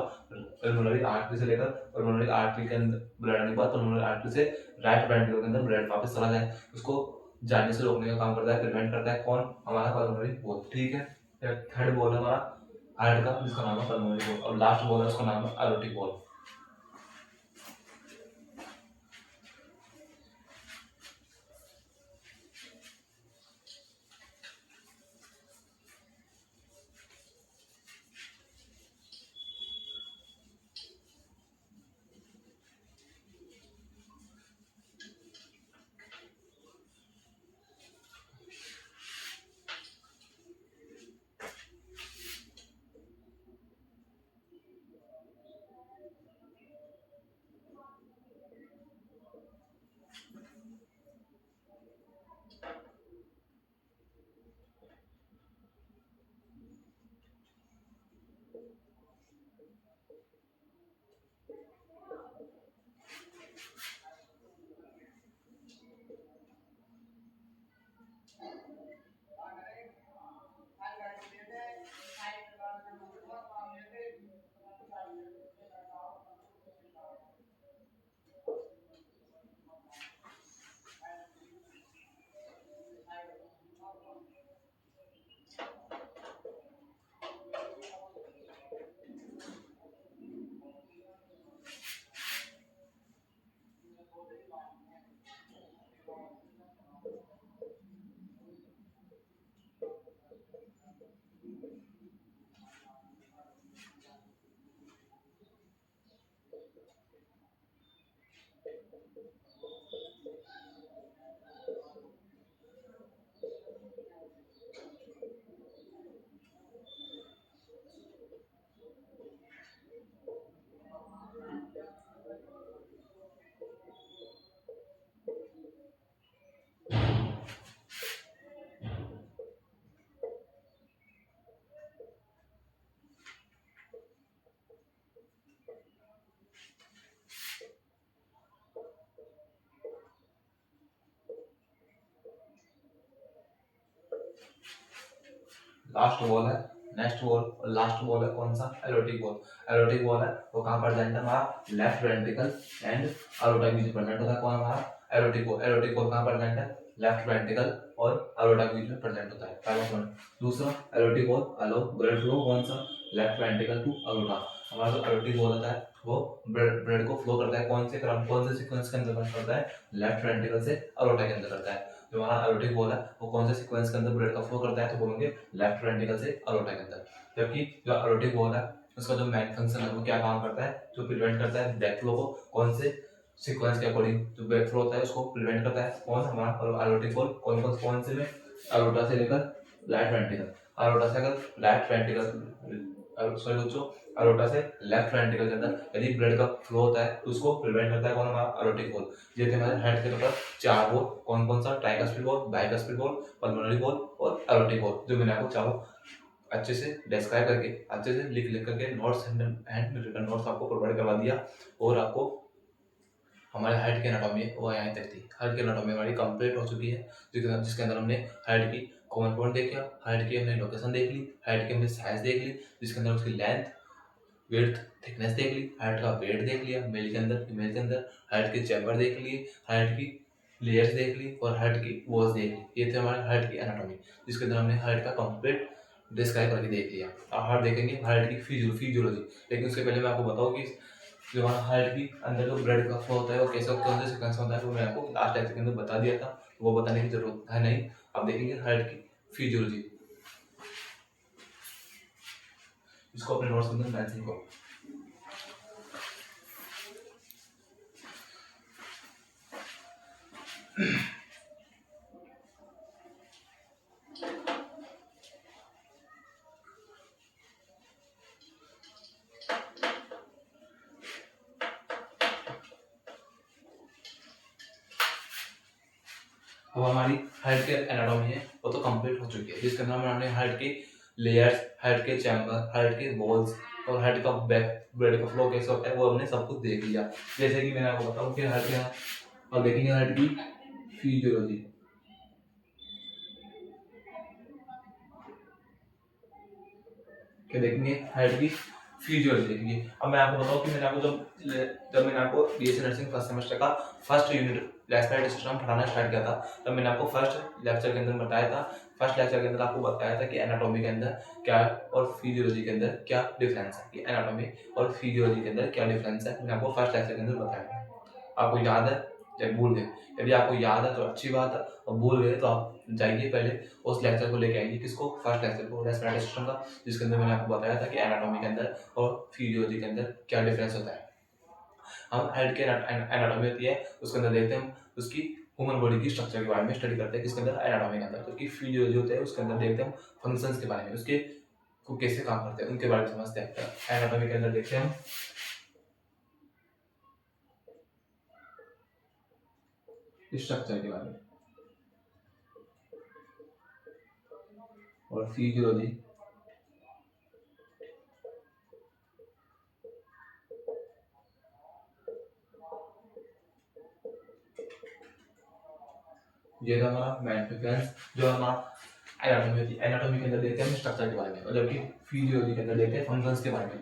पल्मोनरी आर्टरी से लेकर पल्मोनरी आर्टरी के अंदर ब्लड आने के बाद पल्मोनरी आर्टरी से राइट वेंट्रिकल के अंदर ब्लड वापस चला जाए उसको जाने से रोकने का काम करता है, प्रिवेंट करता है कौन? हमारा पल्मोनरी बॉल, ठीक है। थर्ड बॉल है हमारा हार्ट का जिसका नाम है पल्मोनरी बॉल, और लास्ट बॉल है उसका नाम है एरोटिक बॉल। लास्ट वॉल है, नेक्स्ट वॉल और लास्ट वॉल है कौन सा, एलोटिक वॉल। एलोटिक वॉल है वो कहाँ प्रेजेंट है हमारा, लेफ्ट वेंट्रिकल एंड अलोटा के बीच में प्रेजेंट होता है कौन हमारा, एलोटिक वॉल। एलोटिक वॉल कहाँ प्रेजेंट है, लेफ्ट वेंट्रिकल और अलोटा के बीच में प्रेजेंट होता है, पहला पॉइंट। दूसरा, एलोटिक वॉल अलो ब्लड फ्लो कौन सा, लेफ्ट वेंट्रिकल टू अलोटा। हमारा जो एलोटिक वॉल होता है वो ब्लड को फ्लो करता है कौन से क्रम, कौन से सीक्वेंस के अंदर करता है, लेफ्ट वेंट्रिकल से अलोटा के अंदर करता है। जो हमारा एलोटिक वॉल है वो कौन से सीक्वेंस के अंदर ब्लड का फ्लो करता है, तो बोलेंगे लेफ्ट वेंट्रिकल से अलोटा के अंदर। जबकि जो एलोटिक वॉल है उसका जो मेन फंक्शन है वो क्या काम करता है, जो प्रिवेंट करता है बैक फ्लो को, कौन से सीक्वेंस के अकॉर्डिंग जो बैक फ्लो होता है उसको प्रिवेंट करता है कौन, हमारा एलोटिक वॉल। कौन से में, अलोटा से लेकर राइट वेंट्रिकल, अलोटा से अगर राइट वेंट्रिकल, सॉरी बच्चों, अलोटा से लेफ्ट वेंट्रिकल के अंदर यदि ब्लड का फ्लो होता है तो उसको प्रिवेंट करता है कौन, हमारा एलोटिक वॉल। ये थे हमारे हेड के टोटल 4 वॉल, कौन सा, tricuspid wall, bicuspid valve, pulmonary wall और एलोटिक वॉल, जो मैंने आपको चारों अच्छे से डिस्क्राइब करके, अच्छे से लिख करके नोट्स एंड रिटन नोट्स आपको प्रोवाइड करवा दिया। और आपको हमारे हार्ट की एनाटॉमी है वो यहाँ तक थी। हार्ट की एनाटॉमी हमारी कंप्लीट हो चुकी है, जिसके अंदर हमने हार्ट की कॉमन पॉइंट देखा, हार्ट की हमने लोकेशन देख ली, हार्ट की हमने साइज देख ली, जिसके अंदर उसकी लेंथ, विड्थ, थिकनेस देख ली, हार्ट का वेट देख लिया मेल के अंदर, फीमेल के अंदर, हार्ट के चैम्बर देख लिए, हार्ट की लेयर्स देख ली और हार्ट की वॉल्स देख ली। ये थे हमारे हार्ट की एनाटॉमी, जिसके अंदर हमने हार्ट का कंप्लीट डिस्क्राइब करके देख लिया। अब हार्ट देखेंगे हार्ट की फिजियोलॉजी, लेकिन उसके पहले मैं आपको बताऊँ कि जो हमारा हार्ट की अंदर जो ब्लड का फ्लो होता है वो कैसे कौन से सीक्वेंस होता है, वो मैं आपको लास्ट लेक्चर के अंदर बता दिया था, वो बताने की जरूरत है नहीं। अब देखेंगे हार्ट की फिजियोलॉजी, इसको अपने नोट्स के अंदर मेंशन करो। अब हमारी हार्ट की एनाटॉमी है वो तो कंप्लीट हो चुकी है, जिसके अंदर हमने हार्ट की लेयर्स, हार्ट के चैम्बर, हार्ट के वॉल्स और हार्ट का बैक ब्लड का फ्लो कैसे होता है वो हमने सब कुछ देख लिया। जैसे कि मैंने आपको बताऊं कि हार्ट के, अब देखेंगे हार्ट की फिजियोलॉजी, क्या देखेंगे, हार्ट की फिजियोलॉजी देखेंगे। अब मैं आपको बताऊं कि मैंने आपको जब मैंने आपको बीएससी नर्सिंग फर्स्ट सेमेस्टर का फर्स्ट यूनिट रेस्पिरेटरी सिस्टम पढ़ाना स्टार्ट किया था, तब मैंने आपको फर्स्ट लेक्चर के अंदर बताया था, फर्स्ट लेक्चर के अंदर आपको बताया था कि एनाटॉमी के अंदर क्या और फिजियोलॉजी के अंदर क्या डिफरेंस है, कि एनाटॉमी और फिजियोलॉजी के अंदर क्या डिफरेंस है, मैंने आपको फर्स्ट लेक्चर के अंदर बताया। आपको याद है या भूल गए? यदि आपको याद है तो अच्छी बात है, और भूल गए तो आप जाइए पहले उस लेक्चर को लेके आइए, किसको, फर्स्ट लेक्चर को रेस्पिरेटरी सिस्टम का, जिसके अंदर मैंने आपको बताया था कि एनाटॉमी के अंदर और फिजियोलॉजी के अंदर क्या डिफरेंस होता है। हम हेड के एनाटॉमी होती है उसके अंदर देखते हैं हम उसकी ह्यूमन बॉडी की स्ट्रक्चर के बारे में स्टडी करते हैं, किसके अंदर, एनाटॉमी के अंदर। जबकि फिजियोलॉजी होता है उसके अंदर देखते हैं हम फंक्शंस के बारे में, उसके को कैसे काम करते हैं उनके बारे में समझते हैं। एनाटॉमी के अंदर देखते हैं हम स्ट्रक्चर के बारे में, और फिजियोलॉजी ये था हमारा मेन डिफरेंस। जो हमारा एनाटॉमी होती है, एनाटॉमी के अंदर देखते हैं हम स्ट्रक्चर के बारे में, और जबकि फिजियोलॉजी के अंदर देखते हैं फंक्शंस के बारे में।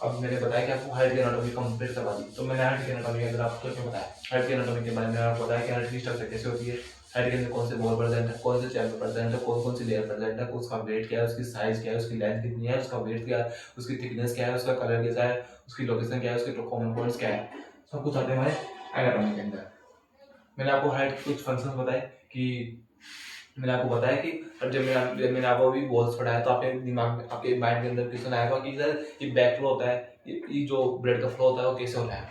अब मैंने बताया कि आपको हार्ट की एनाटॉमी कंप्लीट करवा दी, तो मैंने हार्ट की एनाटॉमी के अंदर आपको क्या बताया, हार्ट की एनाटॉमी के बारे में आपको बताया कि हार्ट की स्ट्रक्चर कैसे होती है, हार्ट के अंदर कौन से वॉल प्रेजेंट है, कौन से चैम्बर प्रेजेंट है, कौन कौन सी लेयर प्रेजेंट है, उसका वेट क्या है, उसकी साइज क्या है, उसकी लेंथ कितनी है, उसका वेट क्या है, उसकी थिकनेस क्या है, उसका कलर कैसा है, उसकी लोकेशन क्या है, उसके कॉमन पॉइंट्स क्या है, सब कुछ आते हैं हमारे एनाटॉमी के अंदर। मैंने आपको हार्ट के कुछ फंक्शंस बताए कि मैंने आपको बताया कि जब मैंने आपको अभी वॉल्स पढ़ाया तो आपके दिमाग में, आपके माइंड के अंदर क्वेश्चन आएगा कि सर ये बैक फ्लो होता है, ये जो ब्लड का फ्लो होता है वो कैसे होता है,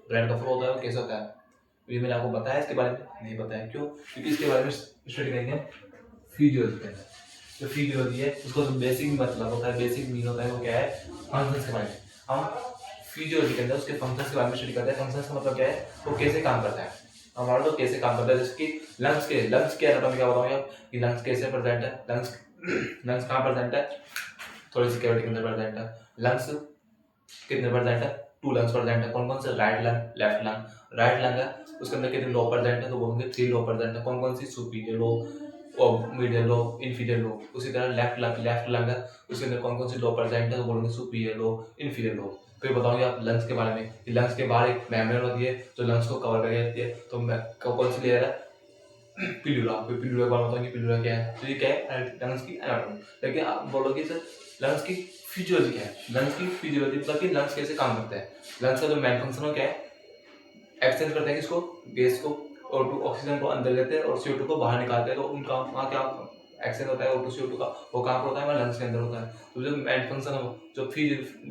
ब्लड का फ्लो होता है वो कैसे होता है, ये मैंने आपको बताया, इसके बारे में नहीं बताया। क्यों? क्योंकि इसके बारे में स्टडी करेंगे फिजियोलॉजी के अंदर। जो फिजियोलॉजी है उसको जो बेसिक मतलब होता है, बेसिक मीन होता है वो क्या है, फंक्शंस के बारे में। हम फिजियोलॉजी के अंदर उसके फंक्शंस के बारे में स्टडी करते हैं। फंक्शंस का मतलब क्या है, वो कैसे काम करता है, हमारा तो कैसे काम करता है। जैसे कि लंग्स के एनाटॉमी का बताऊंगा कि लंग्स कैसे प्रेजेंट है, लंग्स कहाँ प्रेजेंट है, थोड़ी सी कैविटी के अंदर प्रेजेंट है। लंग्स कितने प्रेजेंट है, 2 लंग्स प्रेजेंट है। कौन कौन से, right lung, left lung. Right lung है उसके अंदर कितने लो प्रेजेंट है, तो बोलेंगे 3 लो प्रेजेंट है। कौन कौन सी, सुपीरियर लो, और मीडियल लोब, इंफीरियर लोब, उसी तरह लेफ्ट लंग है, उसके अंदर कौन कौन से लोब प्रेजेंट है, तो बोलेंगे सुपीरियर लोब, इंफीरियर लोब। फिर बताऊंगे आप लंग्स के बारे में कि लंग्स के बाहर एक मेम्ब्रेन होती है जो लंग्स को कवर करके रहती है, तो कौन सी लेयर है, पिलुला। फिर पिलुला के बारे में बताऊंगी पिलुला क्या है, तो ये क्या है लंग्स की एनाटॉमी। लेकिन आप बोलोगे सर लंग्स की फिजियोलॉजी क्या है, लंग्स की फिजियोलॉजी मतलब कि लंग्स कैसे काम करते हैं। लंग्स का जो मेन फंक्शन क्या है, एक्सचेंज करते हैं किसको, गैस को, O2 ऑक्सीजन को अंदर लेते हैं और CO2 को बाहर निकालते हैं। तो उनका वहाँ क्या एक्सचेंज होता है O2 CO2 का, वो कहाँ पर होता है, हमारे लंग्स के अंदर होता है। तो जो मेन फंक्शन है जो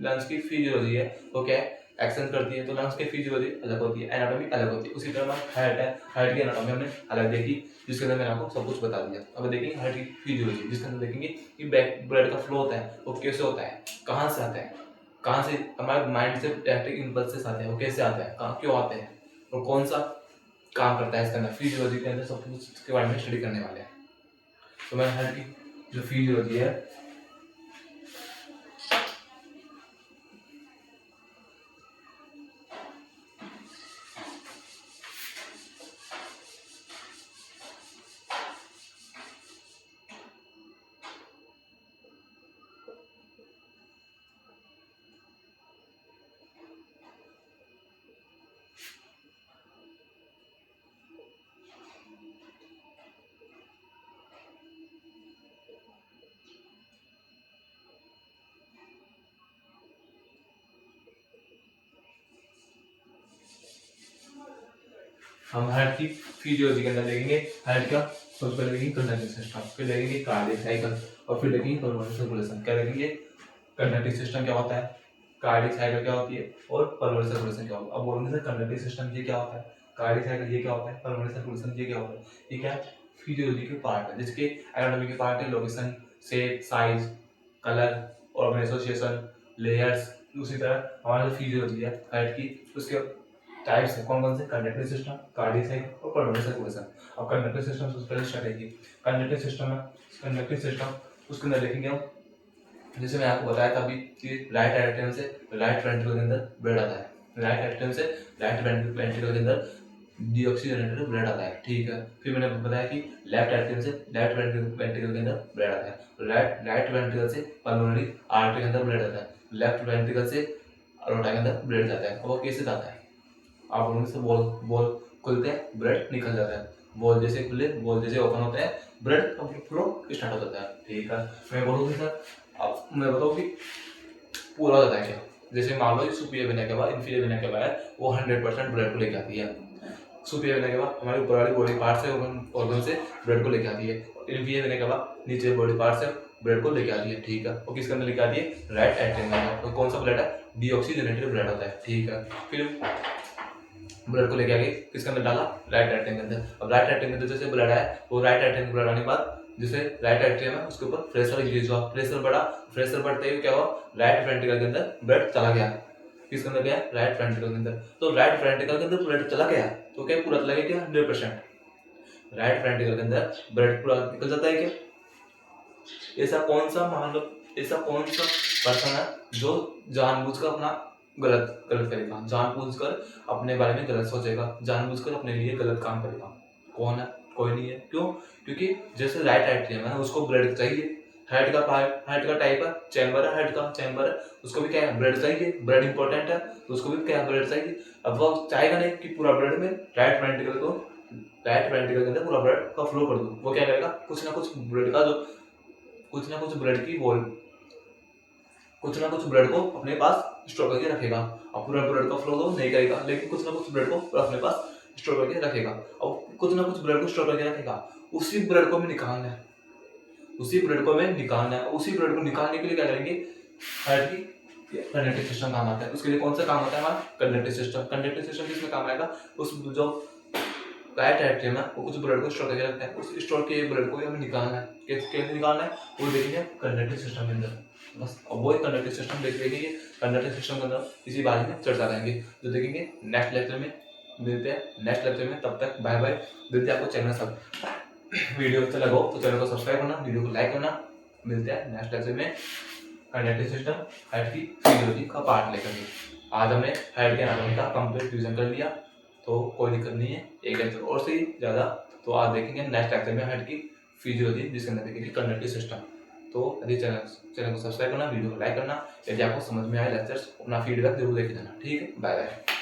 लंग्स की फिजियोलॉजी है वो क्या है, एक्सचेंज करती है। तो लंग्स की फिजियोलॉजी अलग होती है, एनाटॉमी अलग होती है। उसी तरह हार्ट है, हार्ट की एनाटॉमी हमने अलग देखी जिसके अंदर मैंने आपको सब कुछ बता दिया। अब देखेंगे हार्ट की फिजियोलॉजी जिसके अंदर देखेंगे कि ब्लड का फ्लो होता है वो कैसे होता है, कहाँ से आता है, कहाँ से हमारे माइंड से इलेक्ट्रिक इम्पल्सेस आते हैं, वो कैसे आते हैं, कहाँ क्यों आते हैं और कौन सा काम करता है इसके अंदर। फिजियोलॉजी के अंदर सब कुछ के बारे में स्टडी करने वाले हैं। तो मैं हार्ट की जो फिजियोलॉजी है हम हार्ट की फिजियोलॉजी के अंदर देखेंगे हार्ट का सबसे पहले देखेंगे कंडक्टिंग सिस्टम, फिर देखेंगे कार्डियक साइकिल और फिर देखेंगे पल्मोनरी सर्कुलेशन। क्या देखेंगे, कंडक्टिंग सिस्टम क्या होता है, कार्डियक साइकिल क्या होती है और पल्मोनरी सर्कुलेशन क्या होता है। अब बोलेंगे सर कंडक्टिंग सिस्टम ये क्या होता है, कार्डियक साइकिल ये क्या होता है, पल्मोनरी सर्कुलेशन ये क्या होता है। ये क्या फिजियोलॉजी के पार्ट है जिसके एनाटॉमी के पार्ट है location, shape, size, colour, organ association, layers. उसी तरह हमारा जो फिजियोलॉजी है हार्ट की उसके टाइप्स है कौन कौन से, कंडक्टिव सिस्टम, कार्डियक साइकिल और पल्मोनरी सर्कुलेशन। अब कंडक्टिव सिस्टम सबसे पहले स्टार्ट है। कंडक्टिव सिस्टम है, कंडक्टिव सिस्टम उसके अंदर देखेंगे हम, जैसे मैं आपको बताया था अभी कि राइट एट्रियम से राइट वेंट्रिकल के अंदर ब्लड आता है, राइट एट्रियम से राइट वेंट्रिकल के अंदर डीऑक्सीजनेटेड ब्लड आता है, ठीक है। फिर मैंने बताया कि लेफ्ट एट्रियम से लेफ्ट वेंट्रिकल के अंदर ब्लड आता है, राइट वेंट्रिकल से पल्मोनरी आर्टरी के अंदर ब्लड आता है, लेफ्ट वेंट्रिकल से अरोटा के अंदर ब्लड जाता है। अब वो कैसे जाता है, आप बोलोगे से बॉल बॉल खुलते हैं ब्लड निकल जाता है, बॉल जैसे खुले बॉल जैसे ओपन होते हैं ब्लड फ्लो स्टार्ट हो जाता है, ठीक है। मैं बोलूँगी सर अब मैं बताऊँ कि पूरा हो जाता है क्या, जैसे मान लो सुपीरियर वेना के बाद इंफीरियर वेना के बाद वो 100% ब्लड को लेके आती है। सुपीरियर वेना के बाद हमारे ऊपर वाली बॉडी पार्ट से ऑर्गन से ब्लड को लेके आती है, इंफीरियर वेना के बाद नीचे बॉडी पार्ट से ब्लड को लेके आती है, ठीक है। और किसके अंदर लेके आती है, राइट एट्रियम में। तो कौन सा ब्लड है, डीऑक्सीजनेटेड ब्लड होता है, ठीक है। फिर ब्लड को लेके आगे किसके अंदर डाला, राइट एट्रियम के अंदर। अब राइट एट्रियम के अंदर जैसे ब्लड आया वो राइट एट्रियम ब्लड आने के बाद जैसे राइट एट्रियम है उसके ऊपर प्रेशर इंक्रीज हुआ, प्रेशर बढ़ा, प्रेशर बढ़ते ही क्या हुआ, राइट वेंट्रिकल के अंदर ब्लड चला गया, किसके अंदर गया, राइट वेंट्रिकल के अंदर। तो राइट वेंट्रिकल के अंदर ब्लड चला गया तो क्या पूरा चला गया क्या, 100%। राइट वेंट्रिकल के अंदर ब्लड पूरा निकल जाता है क्या। ऐसा कौन सा मान लो ऐसा कौन सा पर्सन है जो जानबूझकर अपना गलत गलत करेगा, जानबूझकर अपने बारे में गलत सोचेगा, जानबूझकर अपने लिए गलत काम करेगा, कौन है, कोई नहीं है। क्यों, क्योंकि जैसे राइट एट्रियम है उसको ब्लड चाहिए, हार्ट का टाइप है चैम्बर है, हार्ट का चैम्बर है उसको भी क्या है, ब्लड चाहिए, ब्लड इंपॉर्टेंट है तो उसको भी क्या है, ब्लड चाहिए। अब वो चाहेगा नहीं कि पूरा ब्लड में राइट वेंट्रिकल के अंदर पूरा ब्लड का फ्लो कर दूं, वो क्या करेगा, कुछ ना कुछ ब्लड का जो कुछ ना कुछ ब्लड की वॉल कुछ ना कुछ ब्लड को अपने पास स्टोर करके रखेगा। अब पूरा ब्लड का फ्लो तो नहीं करेगा लेकिन कुछ ना कुछ ब्लड को अपने पास स्टोर करके रखेगा, और कुछ ना कुछ ब्लड को स्टोर करके रखेगा। उसी ब्लड को हमें निकालना है, उसी ब्लड को हमें निकालना है, उसी ब्लड को निकालने के लिए क्या करेंगे, हार्ट की कंडक्टिव सिस्टम काम आता है। उसके लिए कौन सा काम होता है हमारा, कंडक्टिव सिस्टम। कंडक्टिव सिस्टम किसमें काम आएगा, उस जो राइट एट्रियम है वो कुछ ब्लड को स्टोर करके रखता है, उस स्टोर किए ब्लड को हमें निकालना है। कैसे निकालना है वो देखेंगे कंडक्टिव सिस्टम के अंदर, बस। अब वो कंडक्टिव सिस्टम देखेंगे, कंडक्टिव सिस्टम के अंदर इसी बारे में चर्चा करेंगे जो देखेंगे नेक्स्ट लेक्चर में। मिलते हैं नेक्स्ट लेक्चर में, तब तक बाय बाय। मिलते हैं आपको चैनल सब वीडियो अच्छा लगा हो तो चैनल को सब्सक्राइब करना, वीडियो को लाइक करना। मिलते हैं नेक्स्ट लेक्चर में कंडक्टिव सिस्टम हार्ट की फिजियोलॉजी का पार्ट लेकर के। आज हमने हार्ट के एनाटॉमी का कंप्लीट रिवीजन कर लिया तो कोई दिक्कत नहीं है, एक लेक्चर और से ज़्यादा तो आज देखेंगे नेक्स्ट लेक्चर में हार्ट की फिजियोलॉजी जिसके अंदर देखेंगे कंडक्टिव सिस्टम। तो यदि चैनल को सब्सक्राइब करना, वीडियो को लाइक करना। यदि आपको समझ में आए लेक्चर्स, अपना फीडबैक जरूर देके जाना। ठीक है, बाय बाय।